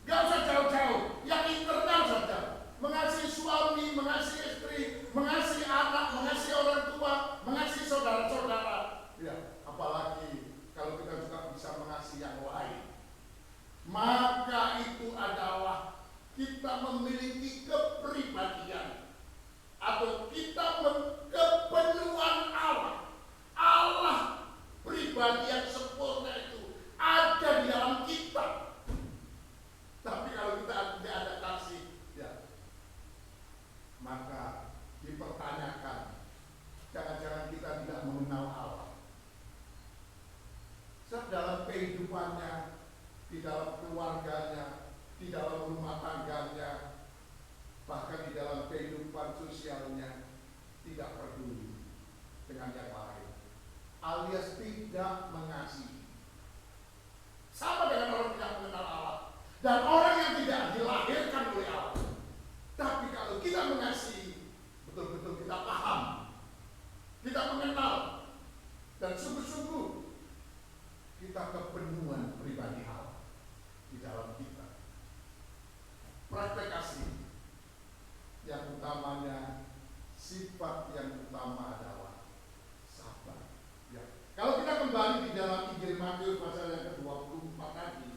gak usah jauh-jauh, yang internal saja. Mengasihi suami, mengasihi istri, mengasihi anak, mengasihi orang tua, mengasihi saudara-saudara. Ya, apalagi kalau kita juga bisa mengasihi yang lain. Maka itu adalah kita memiliki kepribadian atau kita kepenuhan Allah. Allah pribadi yang sempurna itu ada di dalam kita. Tapi kalau kita tidak ada kasih, ya, maka dipertanyakan, jangan-jangan kita tidak mengenal Allah. Sebab dalam kehidupannya, di dalam keluarganya, di dalam rumah tangganya, bahkan di dalam kehidupan sosialnya, tidak peduli dengan yang lain, alias tidak mengasihi. Sama dengan orang tidak mengenal Allah dan orang yang tidak dilahirkan oleh Allah. Tapi kalau kita mengasihi, betul-betul kita paham, kita mengenal, dan sungguh-sungguh kita kepenuhan pribadi Allah di dalam kita. Praktek kasih yang utamanya, sifat yang utama adalah sabar. Ya. Kalau kita kembali di dalam Injil Matius pasal yang ke-24 tadi,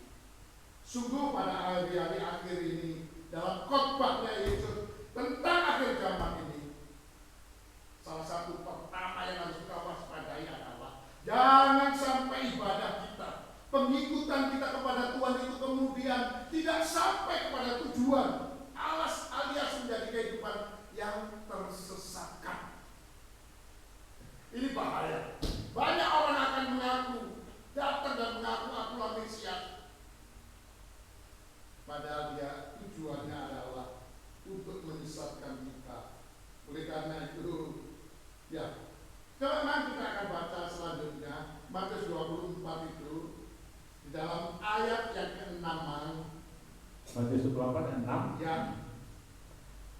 sungguh pada hari-hari akhir ini, dalam khotbahnya Yesus tentang akhir zaman ini, salah satu pertama yang harus kita waspadai adalah jangan sampai ibadah kita, pengikutan kita kepada Tuhan itu kemudian tidak sampai kepada tujuan, alias menjadi kehidupan yang tersesatkan. Ini bahaya. Banyak orang akan mengaku, datang dan mengaku akulah Mesias. Matius 24 ayat 6. Ya,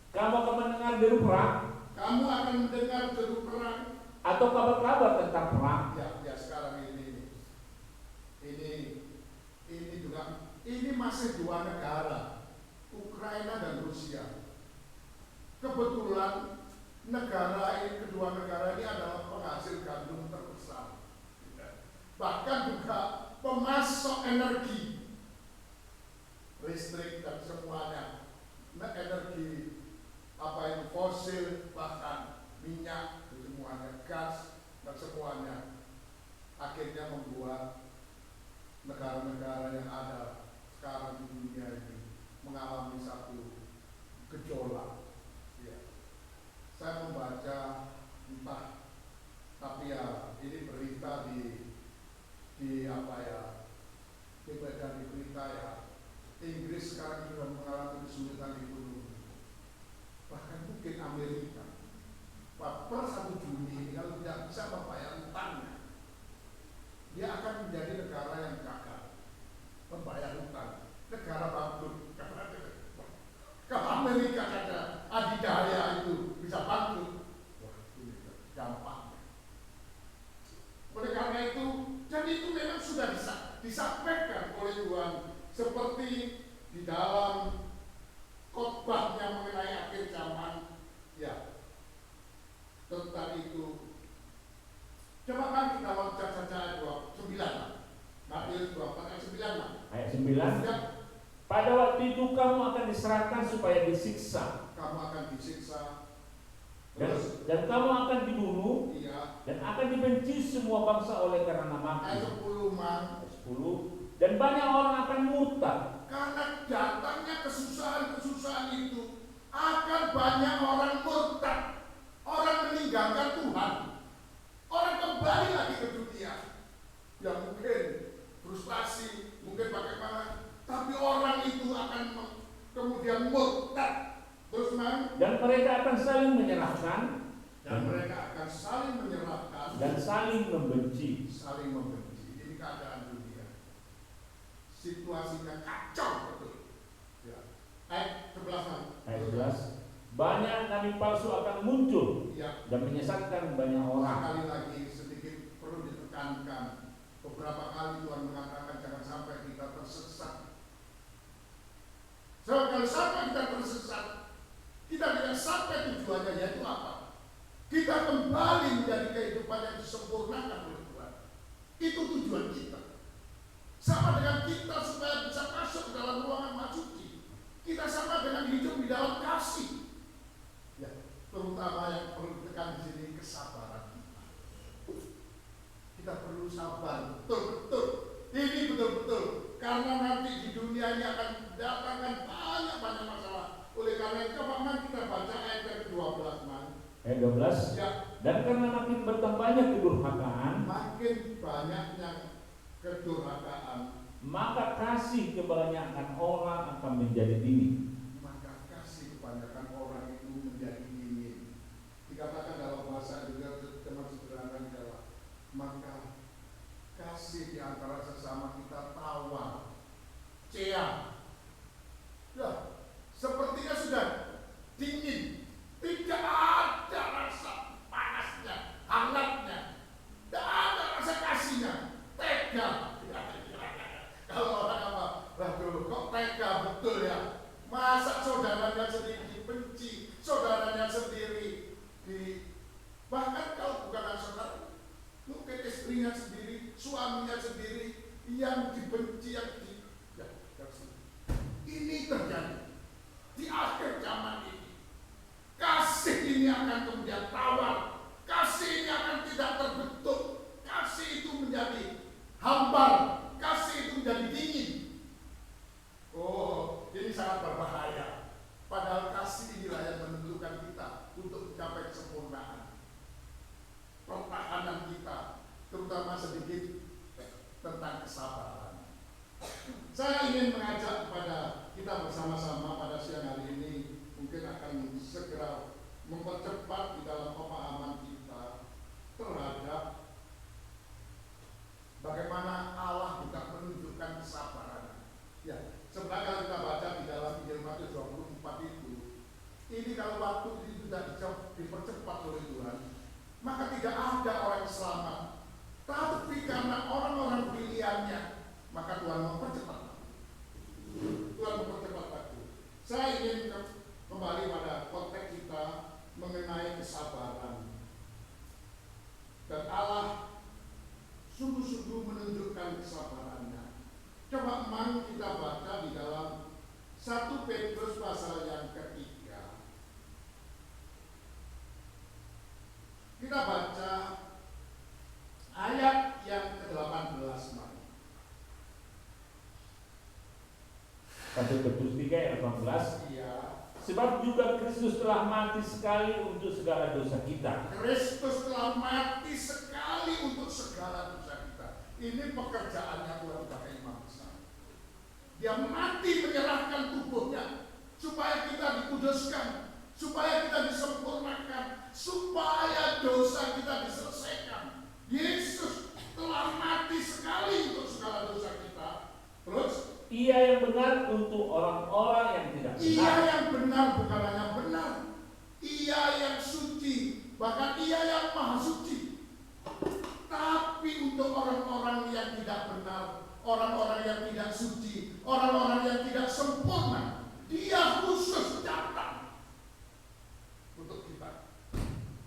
Kamu akan mendengar deru perang kamu akan mendengar deru perang. atau kabar-kabar tentang perang. Ya, sekarang ini juga, ini masih dua negara, Ukraina dan Rusia. Kebetulan kedua negara ini adalah penghasil gandum terbesar, bahkan juga pemasok energi, listrik dan semuanya, energi fosil, bahkan minyak, semuanya, gas dan semuanya, akhirnya membuat negara-negara yang ada sekarang di dunia ini mengalami satu gejolak. Ya. Saya membaca tapi ya ini berita di berita ya, Inggris sekarang sudah mengalami kesulitan ekonomi, bahkan mungkin Amerika per 1 Juni kalau tidak bisa membayar utangnya, dia akan menjadi negara yang gagal membayar utang, negara bangkrut. Kalau Amerika kata adidaya itu bisa bangkrut, wah ini dampaknya. Oleh karena itu, jadi itu memang sudah disampaikan oleh Tuhan seperti di dalam khotbahnya mengenai akhir zaman. Ya, tentang itu. Coba kan kita loncat saja ayat 29. Matius 24 ayat 9. Ayat 9. Ya. Pada waktu itu kamu akan diserahkan supaya disiksa. Kamu akan disiksa. Dan kamu akan dibunuh. Iya. Dan akan dibenci semua bangsa oleh karena namaku. Ayat 10, Man. 10. Dan banyak orang akan murtad. Karena datangnya kesusahan-kesusahan itu, akan banyak orang murtad. Orang meninggalkan Tuhan. Orang kembali lagi ke dunia. Ya mungkin frustasi, mungkin bagaimana. Tapi orang itu akan kemudian murtad. Terus Man. Dan mereka akan saling menyerahkan. Dan mereka akan saling menyerahkan. Dan saling membenci. Saling membenci. Ini keadaan dunia. Situasinya kacau betul. Ya. Ayat 11 Man. Ayat 11. Banyak nabi palsu akan muncul. Ya. Dan menyesatkan banyak orang. Sekali lagi sedikit perlu ditekankan. Beberapa kali Tuhan mengatakan jangan sampai kita tersesat. So, kalau sampai kita tersesat, kita tidak sampai tujuannya, yaitu apa? Kita kembali menjadi kehidupan yang disempurnakan oleh Tuhan. Itu tujuan kita. Sama dengan kita supaya bisa masuk ke dalam ruangan majuki. Kita sama dengan hidup di dalam kasih. Ya, terutama yang perlu ditekan di sini kesabaran kita. Kita perlu sabar, betul-betul. Ini betul-betul. Karena nanti di dunia ini akan mendatangkan banyak masalah. Oleh karena itu, coba kita baca ayat ke-12, Man. Ayat 12. Ya. Dan karena makin bertambahnya kedurhakaan, makin banyaknya kedurhakaan, maka kasih kebanyakan orang akan menjadi dingin. Maka kasih kebanyakan orang itu menjadi dingin. Dikatakan dalam bahasa juga teman sederhana adalah maka kasih di antara sesama kita tawar, ceang. Ya, sepertinya sudah dingin, tidak ada rasa panasnya, hangatnya, tidak ada rasa kasihnya, tega. Kalau orang apa, waduh kok tega betul ya, masa saudaranya sendiri dibenci, saudaranya sendiri bahkan kalau bukan anak saudara, mungkin istrinya sendiri, suaminya sendiri yang dibenci, ini terjadi di akhir zaman ini. Kasih ini akan kemudian tawar, kasih ini akan tidak terbentuk, kasih itu menjadi hambar, kasih itu menjadi dingin. Oh, ini sangat berbahaya. Padahal kasih inilah yang menentukan kita untuk mencapai kesempurnaan. Pertahanan kita, terutama sedikit tentang kesabaran. Saya ingin mengajak kepada kita bersama-sama pada siang hari ini, mungkin akan segera mempercepat di dalam pemahaman kita terhadap bagaimana Allah juga menunjukkan kesabaran. Ya, sebenarnya kalau kita baca di teman-teman kita baca di dalam 1 Petrus pasal yang ketiga. Kita baca ayat yang ke-18. 1 Petrus 3 ayat 18. Iya. Sebab juga Kristus telah mati sekali untuk segala dosa kita. Kristus telah mati sekali untuk segala dosa kita. Ini pekerjaannya Tuhan sebagai imam besar. Dia mati menyerahkan tubuhnya supaya kita dikuduskan, supaya kita disempurnakan, supaya dosa kita diselesaikan. Yesus telah mati sekali untuk segala dosa kita. Terus Ia yang benar untuk orang-orang yang tidak benar. Ia yang benar, bukan hanya benar, Ia yang suci, bahkan Ia yang maha suci. Tapi untuk orang-orang yang tidak benar, orang-orang yang tidak suci, orang-orang yang tidak sempurna, Dia khusus datang untuk kita.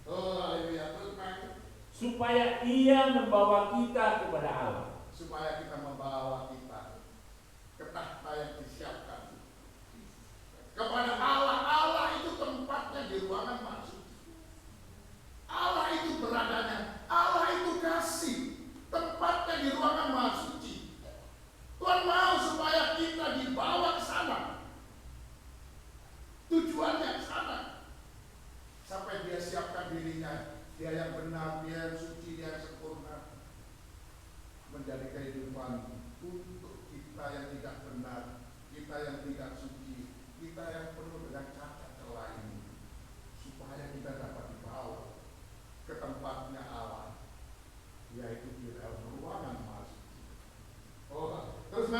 Oh, haleluya. Terus Supaya Ia membawa kita kepada Allah. supaya kita membawa kita ke tahta yang disiapkan kepada Allah. Allah itu tempatnya di ruangan maha suci. Allah itu beradanya, Allah itu kasih, tempatnya di ruangan maha suci. Tuhan mau supaya kita dibawa ke sana. Tujuannya ke sana. Sampai Dia siapkan dirinya, Dia yang benar, Dia yang suci, Dia yang sempurna, menjadi kehidupan untuk kita yang tidak benar, kita yang tidak suci, kita yang penuh dengan cacat celah ini, supaya kita dapat dibawa ke tempatnya Allah, yaitu di dalam ruangan maha suci. Oh, terus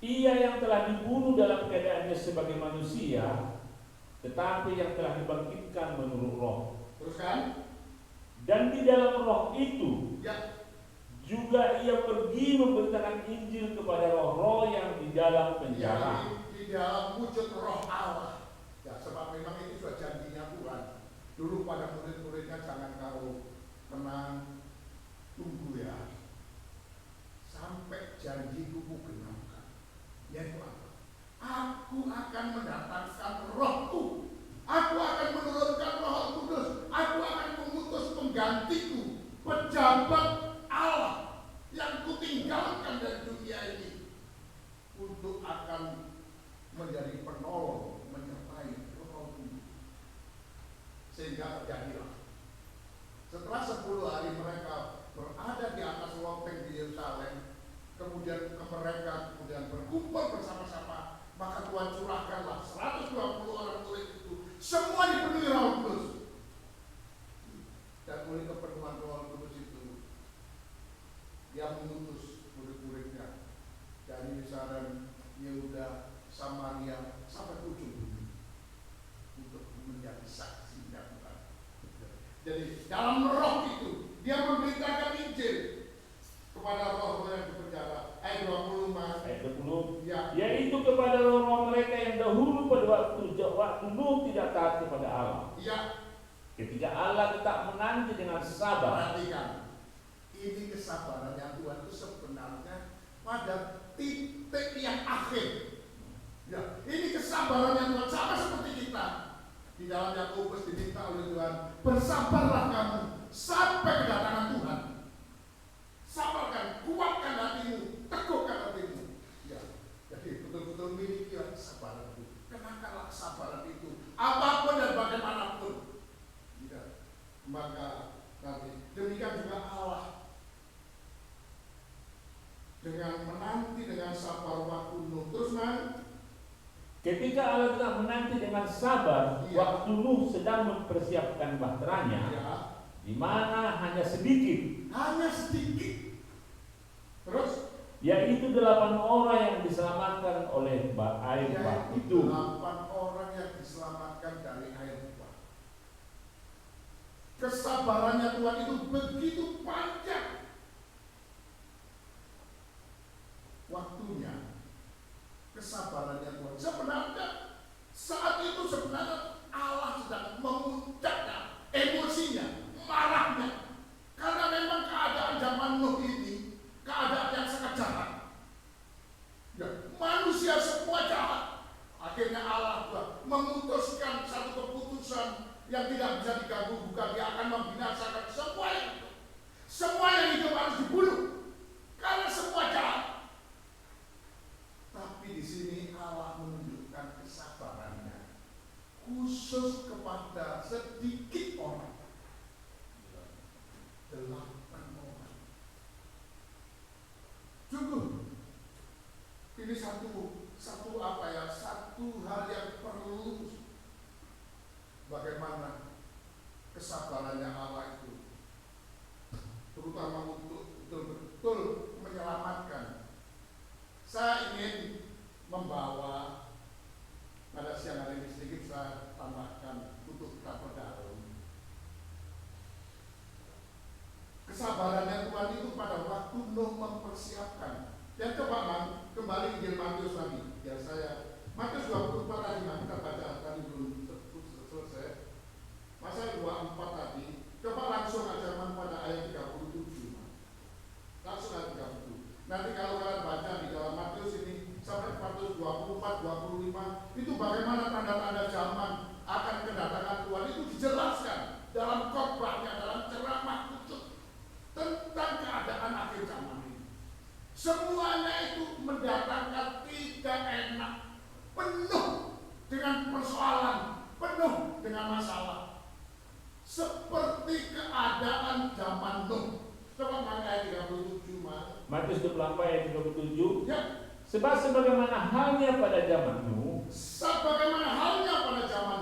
Ia yang telah dibunuh dalam keadaannya sebagai manusia, tetapi yang telah dibangkitkan menurut roh. Terus Dan di dalam roh itu ya, juga Ia pergi memberitakan Injil kepada roh-roh yang di dalam penjara. di dalam wujud roh Allah. Ya, sebab memang itu sudah janjinya Tuhan. Dulu pada murid-muridnya, jangan kau tenang, tunggu ya, sampai janjiku kugenapkan. Yaitu apa? Aku akan mendatangkan rohku. Aku akan menurunkan Roh Kudus. Aku akan mengutus penggantiku, pejabat Allah yang kutinggalkan dari dunia ini, untuk akan menjadi penolong, menyertai Roh Kudus. Sehingga terjadilah, setelah 10 hari mereka berada di atas loteng di Yerusalem, kemudian mereka berkumpul bersama-sama, maka Tuhan curahkanlah 120 orang murid itu, semua dipenuhi Roh Kudus. Dan oleh kepenuhan Roh Kudus itu, Dia mengutus murid-muridnya dari misalnya Yehuda, Samaria, sampai ujung bumi untuk menjadi saksinya Tuhan. Jadi dalam roh itu Dia memberitakan Injil kepada roh-roh yang di penjara. Ayat 20 Mas. Ayat 20. Ya. Yaitu kepada roh-roh mereka yang dahulu pada waktu Nuh tidak taat kepada Allah. Ya. Ketika Allah tetap menanti dengan sabar. Perhatikan, ini kesabaran yang Tuhan itu sebenarnya pada titik yang akhir. Ya, ini kesabaran yang Tuhan, sama seperti kita. Di dalam Yakobus diminta oleh Tuhan, bersabarlah kamu sampai kedatangan Tuhan. Sabarkan, kuatkan hatimu, teguhkan hatimu. Ya, jadi betul-betul milikilah kesabaran itu. Kenakanlah kesabaran itu, apapun dan bagaimanapun. Ya, maka nanti demikian juga Allah, dengan menanti dengan sabar waktu Nuh. Terus ketika Allah telah menanti dengan sabar, iya, waktu Nuh sedang mempersiapkan bahteranya, ya, di mana hanya sedikit, terus yaitu 8 orang yang diselamatkan oleh air bah itu. 8 orang yang diselamatkan dari air bah. Kesabarannya Tuhan itu begitu panjang. Waktunya, kesabarannya Tuhan. Sebenarnya saat itu Allah sedang memuncakkan emosinya, marahnya, karena memang keadaan zaman Nuh ini keadaan yang sangat jahat. Sungguh, ini satu hal yang perlu, bagaimana kesabarannya Allah itu, terutama untuk betul-betul menyelamatkan. Saya ingin membawa pada siang hari ini sedikit saya tambahkan untuk kita perdalam. Kesabarannya Tuhan itu pada waktu Nuh mempersiapkan. Dan coba kembali Injil Matius lagi. Ya Matius 24 tadi kita baca tadi belum selesai. Pasal 24 tadi. Coba langsung aja pada ayat 37. Langsung ayat 37. Nanti kalau kalian baca di dalam Matius ini sampai Matius 24, 25 itu bagaimana tanda-tanda zaman akan kedatangan Tuhan itu dijelaskan dalam khotbahnya, dalam ceramah khusus tentang keadaan akhir zaman ini. Semuanya itu mendatangkan tidak enak, penuh dengan persoalan, penuh dengan masalah. Seperti keadaan zaman Nuh. Coba ayat 37, Matius 24 ayat 37. Ya. Sebab sebagaimana halnya pada zaman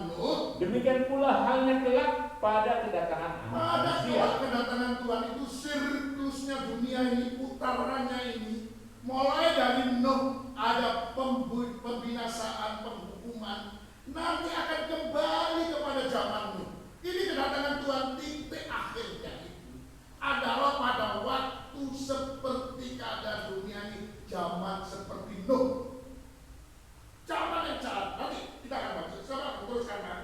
Nuh, demikian pula halnya kelak pada kedatangan Anak Manusia. Pada kedatangan Tuhan itu siklusnya dunia ini, putarannya ini, mulai dari Nuh ada pembinasaan, penghukuman, nanti akan kembali kepada zaman Nuh. Ini kedatangan Tuhan, titik akhirnya itu adalah pada waktu seperti keadaan dunia ini, zaman seperti Nuh. Zaman yang saat nanti kita akan baca. Coba teruskan kan.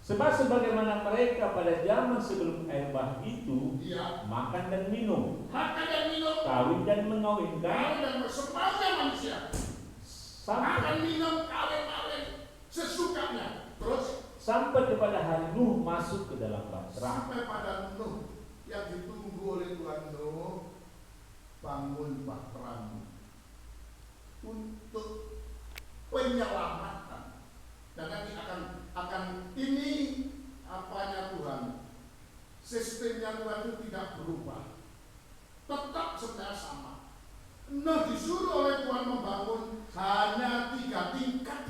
Sebab sebagaimana mereka pada zaman sebelum air bah itu, makan dan minum, kawin dan mengawinkan, semaunya manusia, makan minum, kawin sesukanya. Terus sampai kepada hari Nuh masuk ke dalam bahtera. Sampai pada Nuh yang ditunggu oleh Tuhan Nuh, bangun bahteramu untuk penyelamatan. Dan nanti akan ini apanya Tuhan, sistemnya Tuhan itu tidak berubah, tetap sebenarnya sama. Nuh disuruh oleh Tuhan membangun hanya 3 tingkat.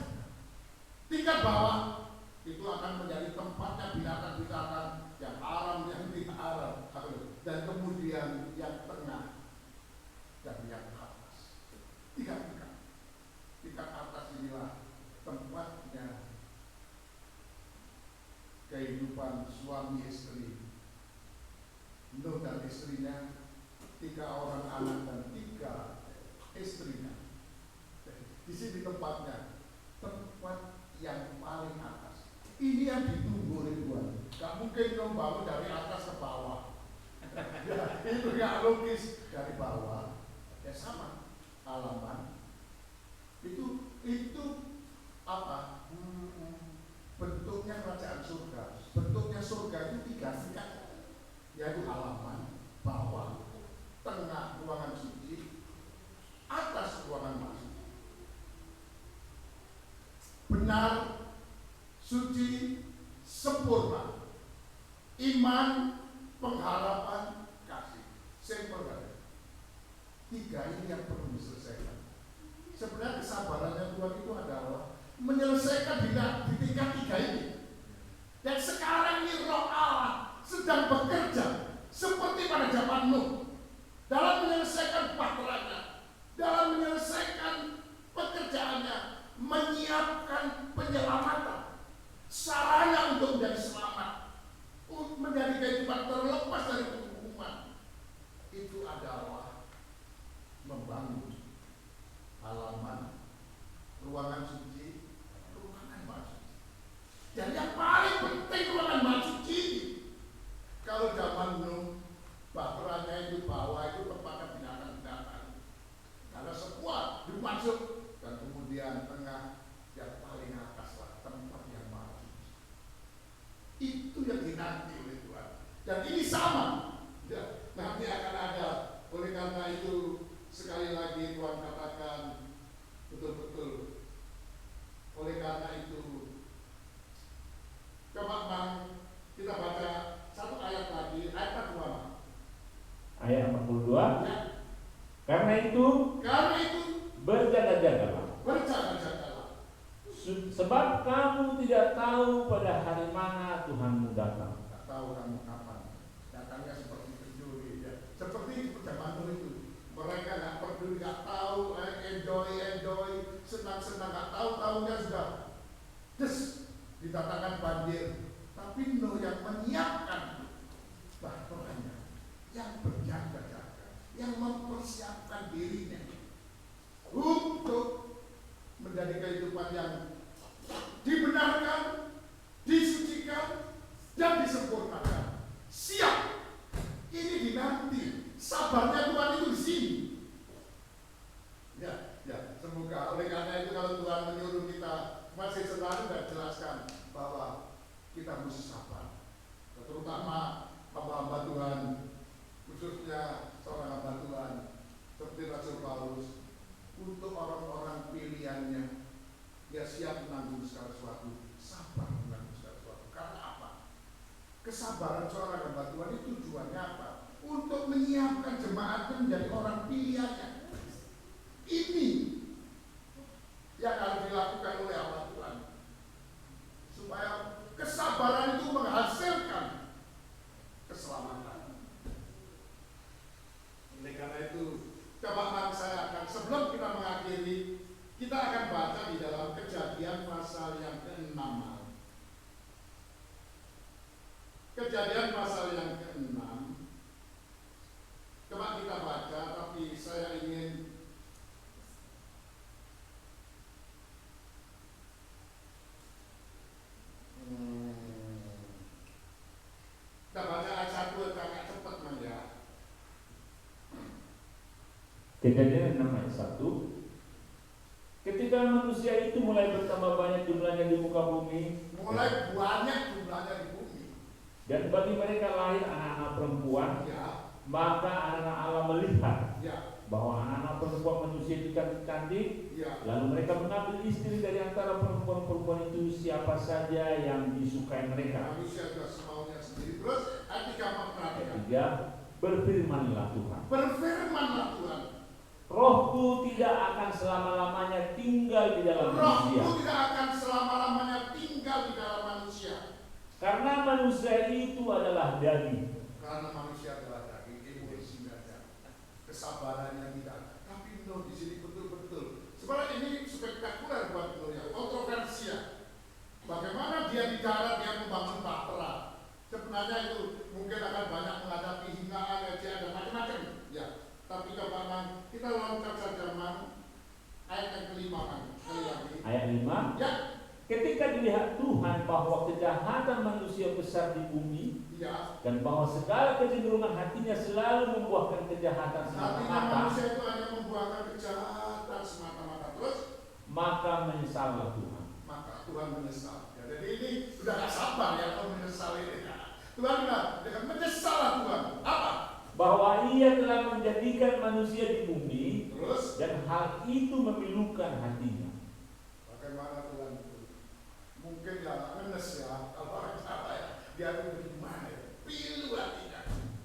Tingkat bawah itu akan menjadi tempatnya binatang-binatang yang haram, yang tidak haram, dan kemudian yang tengah dan yang atas. 3 tingkat. Tingkat atas inilah tempatnya kehidupan suami istri. Nuh dan istrinya, 3 orang anak dan 3 istrinya. Di sini tempatnya, tempat yang paling atas. Ini yang ditunggu oleh Tuhan. Gak mungkin membangun dari atas ke bawah. Ya, itu gak logis. Dari bawah, ya sama. Halaman. Itu apa? Bentuknya kerajaan surga. Bentuknya surga itu 3 tingkat, yaitu halaman, bawah, tengah ruangan suci, atas ruangan masuk. Benar, suci, sempurna, iman, pengharapan, kasih. Simple kan? 3 ini yang perlu diselesaikan. Sebenarnya kesabarannya Tuhan itu adalah menyelesaikan di tingkat 3 ini. Dan sekarang ini Roh Allah sedang bekerja seperti pada zaman Nuh dalam menyelesaikan bahteranya, dalam menyelesaikan pekerjaannya, menyiapkan penyelamatan, sarana untuk menjadi selamat, untuk menjadi kehidupan terlepas dari penghukuman. Itu adalah membangun halaman, ruangan suci, ruangan masuk. Dan yang paling penting ruangan masuk ini, kalau zaman Nuh, bahteranya itu bawah itu tempatnya binatang-binatang. Karena semua dimasuk, dan kemudian tengah yang paling atas lah tempat yang masuk. Itu yang dinanti oleh Tuhan. Dan ini sama. Ya, nanti akan ada. Oleh karena itu sekali lagi Tuhan katakan betul-betul. Oleh karena itu, coba Bang, kita baca 1 ayat lagi, ayat 42. Ayat 42. Ya. Karena itu Karena itu berjaga-jagalah. berjaga-jagalah. Sebab kamu tidak tahu pada hari mana Tuhanmu datang. Tak tahu kamu kapan datangnya, seperti pencuri ya. Seperti zaman dulu itu. Mereka nggak peduli, nggak tahu, enjoy, senang-senang, nggak tahu-tahunya sudah didatangkan banjir. Tapi Nuh yang menyiapkan bahkannya, yang berjaga-jaga, yang mempersiapkan dirinya untuk menjadi kehidupan yang dibenarkan, disucikan, dan disempurnakan. Siap. Ini dinanti. Sabarnya Tuhan itu di sini. Ya, semoga oleh karena itu kalau Tuhan menyuruh kita, masih selalu dan jelaskan bahwa kita mesti sabar. Terutama hamba-hamba Tuhan, khususnya seorang hamba Tuhan seperti Rasul Paulus, untuk orang-orang pilihannya, dia siap menanggung segala sesuatu, sabar menanggung segala sesuatu. Karena apa? Kesabaran seorang hamba Tuhan itu tujuannya apa? Untuk menyiapkan jemaat menjadi orang pilihannya. Ini yang harus dilakukan oleh hamba Tuhan, supaya kesabaran itu menghasilkan keselamatan. Oleh karena itu, coba saya akan, sebelum kita mengakhiri, kita akan baca di dalam Kejadian pasal yang ke-6. Kejadian pasal yang ke-6. Coba kita baca, tapi saya ingin kita baca ayat 1 agak cepat ya. Kejadian 6 ayat 1. Ketika manusia itu mulai bertambah banyak jumlahnya di muka bumi, mulai banyak jumlahnya di bumi, dan bagi mereka lahir anak-anak perempuan, maka anak-anak Allah melihat bahwa anak-anak perempuan manusia itu cantik, lalu mereka mengambil istri dari antara perempuan-perempuan itu siapa saja yang disukai mereka. Manusia juga semaunya sendiri. Terus ayat 3, berfirmanlah Tuhan. Berfirmanlah Tuhan. Rohku tidak akan selama-lamanya tinggal di dalam manusia. Rohku tidak akan selama-lamanya tinggal di dalam manusia. Karena manusia itu adalah daging. Karena manusia adalah daging, emosinya ada, kesabarannya tidak. Tapi Nuh di sini betul-betul. Sebenarnya ini spektakuler buat Nuh ya, kontroversial. Bagaimana dia di darat dia membangun bahtera. Sebenarnya itu mungkin akan banyak menghadapi hinaan, ejaan dan macam-macam. Ya. Tapi coba kita loncat saja ayat yang ke-5 sekali lagi. Ayat 5. Ya. Ketika dilihat Tuhan bahwa kejahatan manusia besar di bumi, dan bahwa segala kecenderungan hatinya selalu membuahkan kejahatan semata-mata. Hatinya manusia itu hanya membuahkan kejahatan semata-mata. Terus maka menyesallah Tuhan. Maka Tuhan menyesal. Ya, jadi ini sudah gak sabar ya kalau menyesal ini. Tuhan sudah menyesallah Tuhan. Apa? Bahwa ia telah menjadikan manusia di bumi. Terus? Dan hal itu memilukan hatinya. Bagaimana Tuhan itu? Mungkin ya menes ya, kalau orang Jawa ya, dia itu gimana ya? Pilu hatinya.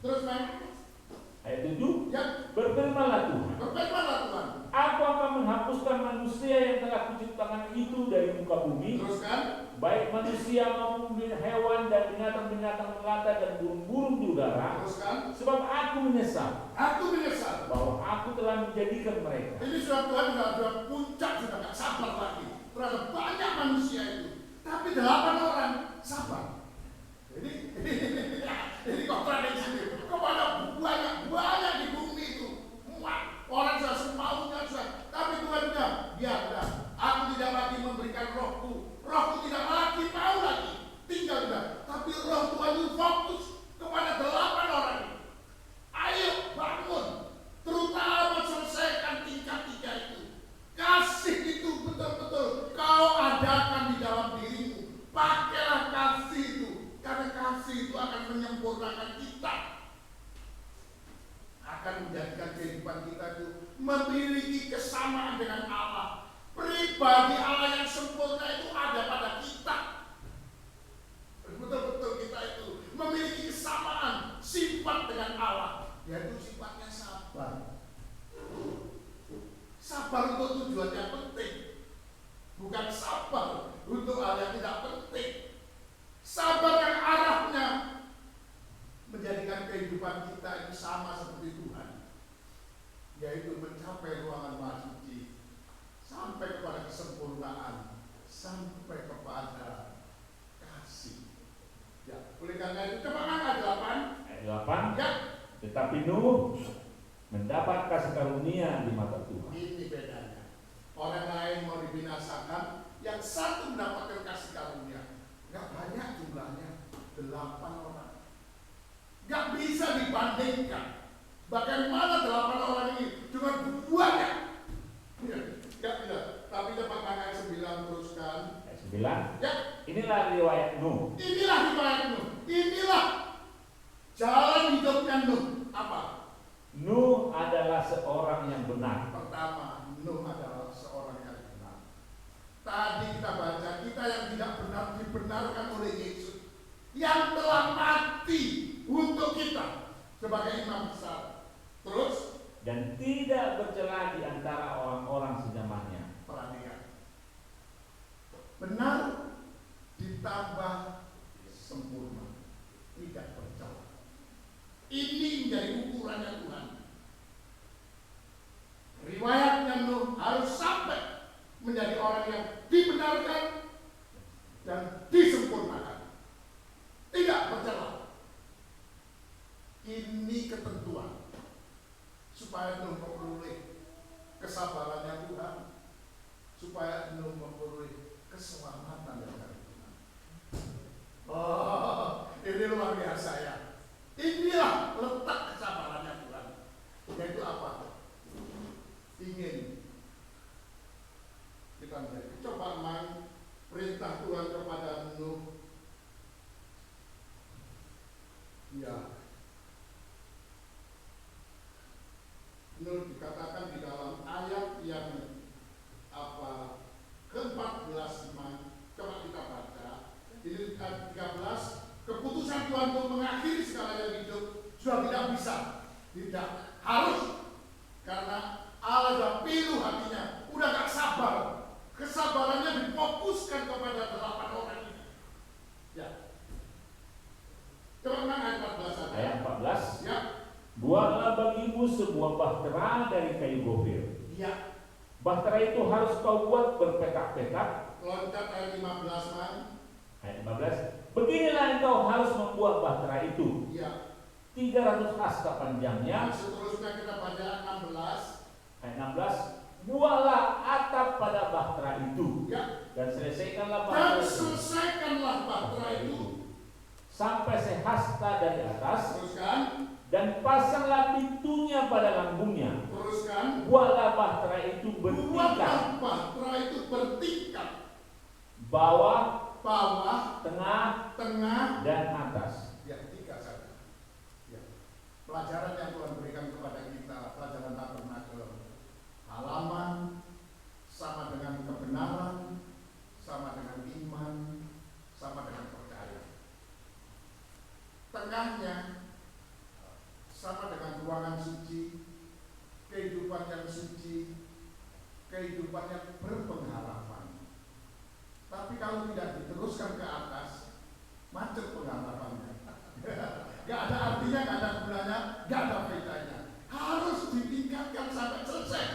Terus ayat 7. Ya. Berfirmanlah Tuhan. Berfirmanlah Tuhan. Aku akan menghapuskan manusia yang telah kuciptakan itu dari muka bumi. Terus kan? Baik manusia maupun hewan dan binatang-binatang melata dan burung-burung di udara. Terus kan? Sebab aku menyesal. Aku menyesal. Bahwa aku telah menjadikan mereka. Ini sudah Tuhan sudah puncak, sudah gak sabar lagi. Terhadap banyak manusia itu. Tapi 8 orang sabar. Ini kontradiksi. Kepada banyak di bumi itu. Orang sudah semaunya sudah. Tapi Tuhan bilang, biar aku tidak lagi memberikan rohku. Rohku tidak lagi mau lagi tinggal juga. Tapi roh Tuhan itu fokus kepada 8 orang ini. Ayo bangun. Terutama selesaikan tingkat 3 itu. Kasih itu betul-betul kau adakan di dalam dirimu. Pakailah kasih itu. Karena kasih itu akan menyempurnakan kita. Akan menjadikan kehidupan kita itu memiliki kesamaan dengan Allah. Pribadi Allah yang sempurna itu ada pada kita. Betul-betul kita itu memiliki kesamaan sifat dengan Allah, yaitu sifatnya sabar. Sabar untuk tujuan yang penting, bukan sabar untuk hal yang tidak penting. Sabar yang arahnya menjadikan kehidupan kita itu sama seperti Tuhan, yaitu mencapai ruangan maha suci, sampai kepada kesempurnaan, sampai kepada kasih. Ya, oleh karena itu coba angkat 8. Ayat 8. Ya. Tetapi Nuh mendapat kasih karunia di mata Tuhan. Ini bedanya. Orang lain mau dibinasakan, yang satu mendapatkan kasih karunia. Gak banyak jumlahnya, 8 orang. Gak bisa dibandingkan. Bagaimana 8 orang ini cuma banyak. Ya, gak bisa. Tapi dapat ayat 9 teruskan. Ayat 9. Ya. Inilah riwayat Nuh. Inilah riwayat Nuh. Inilah jalan hidupnya Nuh. Apa? Nuh adalah seorang yang benar. Pertama, Nuh adalah seorang yang benar. Tadi kita baca, kita yang tidak benar dibenarkan oleh Yesus, yang telah mati untuk kita sebagai imam besar. Terus, Dan tidak bercela di antara orang-orang sezamannya. perhatikan. Benar ditambah sempurna, tidak bercela. Ini menjadi ukurannya Tuhan. Riwayatnya Nuh harus sampai menjadi orang yang dibenarkan dan disempurnakan, tidak bercela. Ini ketentuan supaya Nuh memperoleh kesabarannya Tuhan, supaya Nuh memperoleh keselamatan dari Tuhan. Oh, ini luar biasa ya. Inilah letak kesabarannya Tuhan. Yaitu apa? Ingin kita menjadi. Coba main perintah Tuhan kepada Nuh. Ya. Nuh dikatakan di dalam ayat yang ke-14 coba kita baca. Ini 13. Keputusan Tuhan untuk mengakhiri segalanya hidup sudah tidak bisa, tidak harus, karena Allah sudah pilu hatinya, udah gak sabar, kesabarannya difokuskan kepada 8 orang ini. Ya. Coba ayat 14 saja. Ayat 14. Ya. Buatlah bagimu sebuah bahtera dari kayu gofir. Ya. Bahtera itu harus kau buat berpetak-petak. Loncat ayat 15 man. Ayat 15. Beginilah engkau harus membuat bahtera itu. Ya. 300 hasta panjangnya. Seterusnya kita baca 16. Ayat 16. Buatlah atap pada bahtera itu. Ya. Dan selesaikanlah Dan bahtera itu. selesaikanlah bahtera itu. Sampai sehasta dari atas. Teruskan. Dan pasanglah pintunya pada lambungnya. Teruskan. Buatlah bahtera itu bertingkat. Buatlah bahtera itu bertingkat. Bawah, tengah, dan atas. Ya, 3 saja. Ya. Pelajaran yang Tuhan berikan kepada kita, pelajaran tabernakel. Halaman sama dengan kebenaran, sama dengan iman, sama dengan percaya. Tengahnya sama dengan ruangan suci, kehidupan yang suci, kehidupan yang berpengharapan. Tapi kalau tidak diteruskan ke atas, macet pengharapannya. Gak ada artinya, gak ada gunanya, gak ada bedanya. Harus ditingkatkan sampai selesai.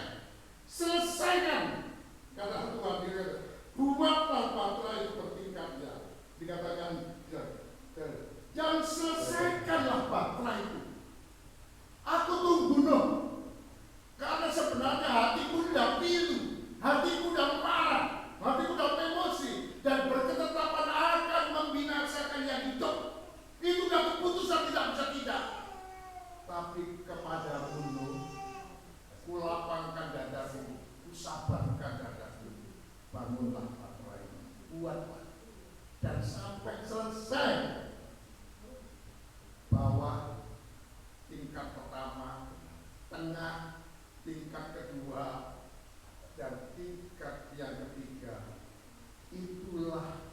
Selesaikan. Kata Tuhan, buatlah bahtera itu bertingkat ya. Dikatakan, dan selesaikanlah bahtera itu. Aku tunggu Nuh. Karena sebenarnya hatiku tidak pilu, hatiku tidak marah, hatiku tidak emosi, dan berketetapan akan membinasakan yang hidup. Itu kan keputusan tidak bisa tidak. Tapi kepada Nuh, kulapangkan dadamu, kusabarkan dadamu, bangunlah bahtera ini, buatlah, dan sampai selesai. Bawah tingkat pertama, tengah tingkat kedua, dan tingkat yang ketiga. Itulah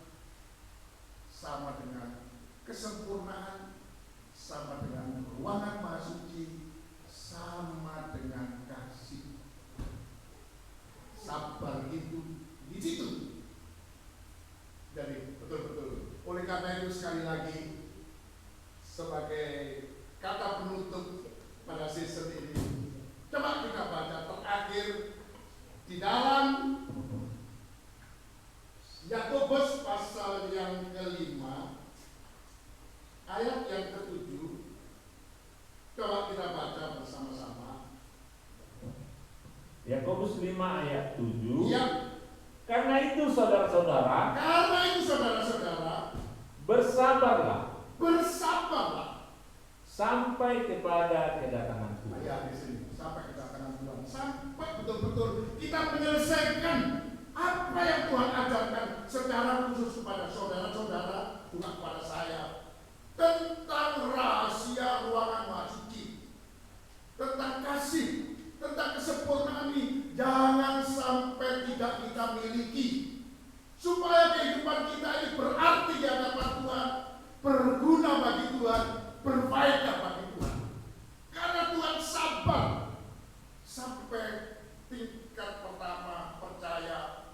sama dengan kesempurnaan, sama dengan ruangan maha suci, sama dengan kasih. Di dalam Yakobus pasal yang kelima, ayat yang ke-7, coba kita baca bersama-sama. Yakobus 5 ayat 7. Ya. Karena itu saudara-saudara, bersabarlah sampai kepada kedatangan Tuhan. Ya, di sini sampai kedatangan Tuhan, sampai betul-betul kita menyelesaikan apa yang Tuhan ajarkan secara khusus kepada saudara-saudara, juga kepada saya, tentang rahasia ruangan mahasuci, tentang kasih, tentang kesempurnaan ini. Jangan sampai tidak kita miliki, supaya kehidupan kita ini berarti di hadapan Tuhan, berguna bagi Tuhan, berfaedah bagi Tuhan. Karena Tuhan sabar sampai tingkat pertama percaya,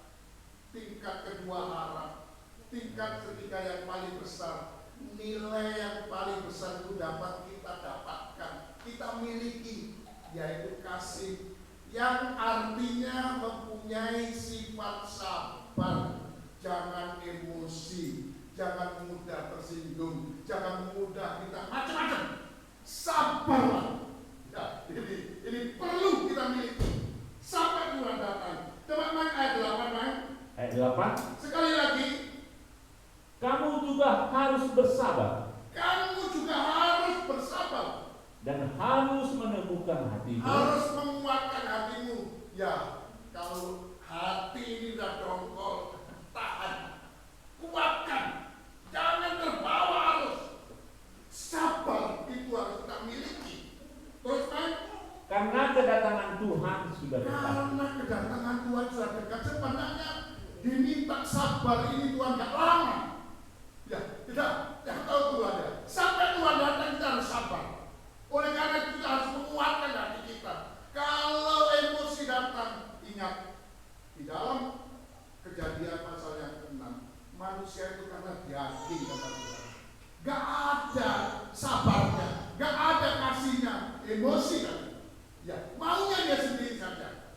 tingkat kedua harap, tingkat ketiga yang paling besar, nilai yang paling besar itu dapat kita dapatkan, kita miliki, yaitu kasih, yang artinya mempunyai sifat sabar. Jangan emosi, jangan mudah tersinggung, jangan mudah kita macam-macam. Sabarlah. Ya, ini perlu kita miliki sampai Tuhan datang. Coba main ayat 8, main. Ayat 8. Sekali lagi, kamu juga harus bersabar. Kamu juga harus bersabar. Dan harus meneguhkan hatimu. Harus menguatkan hatimu. Ya, kalau hati ini sudah dongkol, tahan, kuatkan, jangan terbawa arus. Sabar itu harus kita miliki. Terus kan? Karena kedatangan Tuhan sudah dekat. Karena kedatangan Tuhan sudah dekat. Sebenarnya diminta sabar ini Tuhan gak lama. Ya, tidak tahu Tuhan ya. Sampai Tuhan datang kita harus sabar. Oleh karena itu kita harus menguatkan hati kita. Kalau emosi datang, ingat, di dalam Kejadian pasal yang ke-6, manusia itu karena daging kata Tuhan, gak ada sabarnya, gak ada kasihnya, emosi kan? Ya, maunya dia sendiri saja.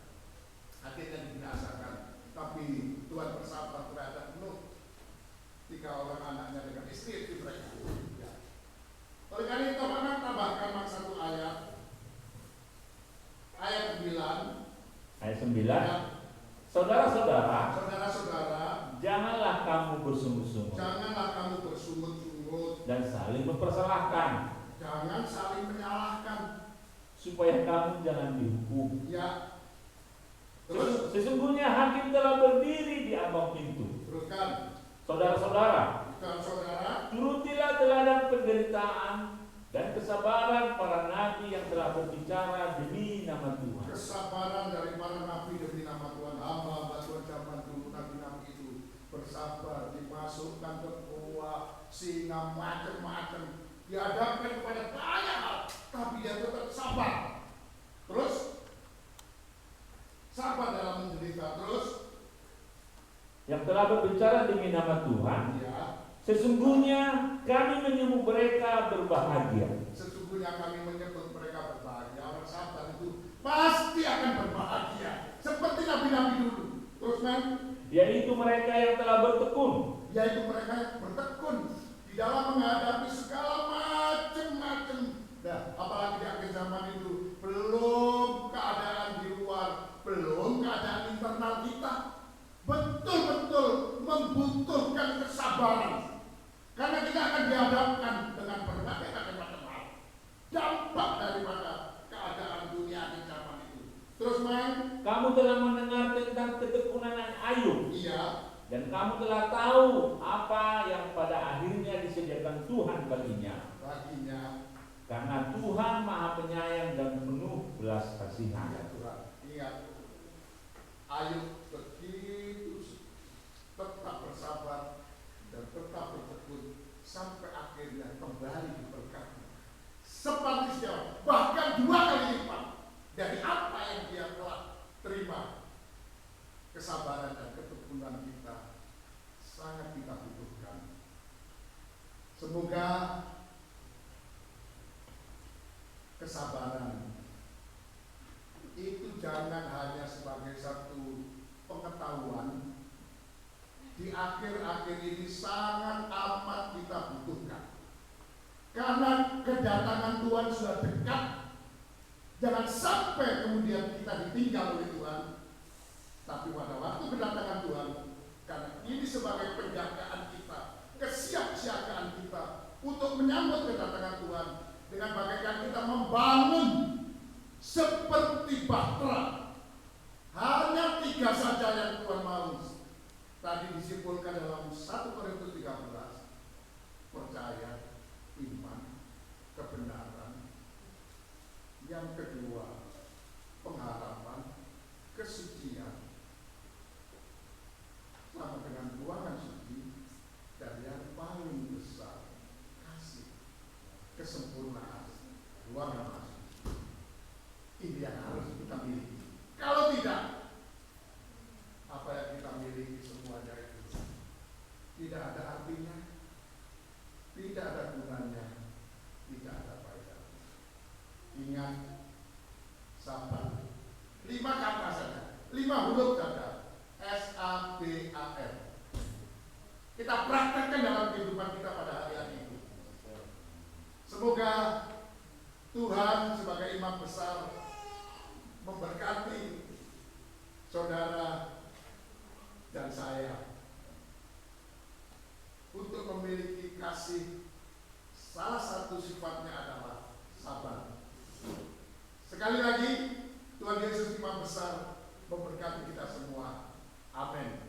Akhirnya dibinasakan. Tapi Tuhan bersabar terhadap Nuh, 3 orang anaknya dengan istri mereka. Ya. Oleh karena itu, Bapak tambahkan satu ayat. Ayat 9. Ayat 9. Ya. Saudara-saudara, janganlah kamu bersungut-sungut. Janganlah kamu bersungut-sungut dan saling mempersalahkan. Jangan saling menyalahkan, supaya kamu jangan dihukum. Ya. Terus sesungguhnya hakim telah berdiri di ambang pintu. Teruskan. Saudara-saudara, turutilah teladan penderitaan dan kesabaran para nabi yang telah berbicara demi nama Tuhan. Kesabaran dari para nabi demi nama Tuhan. Hamba zaman dulu nabi-nabi itu bersabar, dimasukkan ke gua, singa macam-macam, dihadapkan kepada banyak hal, tapi dia tetap sabar. Terus sabar dalam menderita. Terus yang telah berbicara demi nama Tuhan. Ya. Sesungguhnya kami menyebut mereka berbahagia. Sesungguhnya kami menyebut mereka berbahagia. Orang sabar itu pasti akan berbahagia, seperti nabi-nabi dulu. Terus kan? Yaitu mereka yang telah bertekun. Yaitu mereka yang bertekun di dalam menghadapi segala macam-macam. Nah, apalagi di akhir zaman itu belum keadaan di luar, belum keadaan internal kita, betul-betul membutuhkan kesabaran. Karena kita akan dihadapkan dengan berbagai macam hal, dampak daripada keadaan dunia di zaman itu. Terus kamu telah mendengar tentang ketekunan Ayub. Iya. Dan kamu telah tahu apa yang pada akhirnya disediakan Tuhan baginya. Karena Tuhan Maha Penyayang dan penuh belas kasihan. Ya, Tuhan. Ingat, Ayub begitu tetap bersabar dan tetap bertekun sampai akhirnya kembali diberkati seperti sejauh, bahkan 2 kali lipat dari apa yang dia telah terima. Kesabaran dan ketekunan kita sangat kita butuhkan. Semoga kesabaran itu jangan hanya sebagai satu di akhir-akhir ini sangat amat kita butuhkan. Karena kedatangan Tuhan sudah dekat. Jangan sampai kemudian kita ditinggal oleh Tuhan. Tapi pada waktu kedatangan Tuhan, karena ini sebagai penjagaan kita, kesiapsiagaan kita untuk menyambut kedatangan Tuhan, dengan bagaikan kita membangun seperti bahtera. Hanya 3 saja yang Tuhan mau. Tadi disimpulkan dalam 1 Korintus 13. Percaya, iman, kebenaran. Yang kedua, pengharapan, kesucian. Sama dengan ruangan suci. Dan yang paling besar, kasih, kesempurnaan, ruangan masuk. Ini yang harus kita miliki. Kalau tidak, apa yang kita miliki semuanya itu tidak ada artinya, tidak ada gunanya, tidak ada faedahnya. Ingat, sabar. 5 kata saja, 5 huruf saja. SABAR. Kita praktekkan dalam kehidupan kita pada hari-hari ini. Semoga Tuhan sebagai imam besar memberkati saudara dan saya untuk memiliki kasih. Salah satu sifatnya adalah sabar. Sekali lagi, Tuhan Yesus imam besar memberkati kita semua. Amin.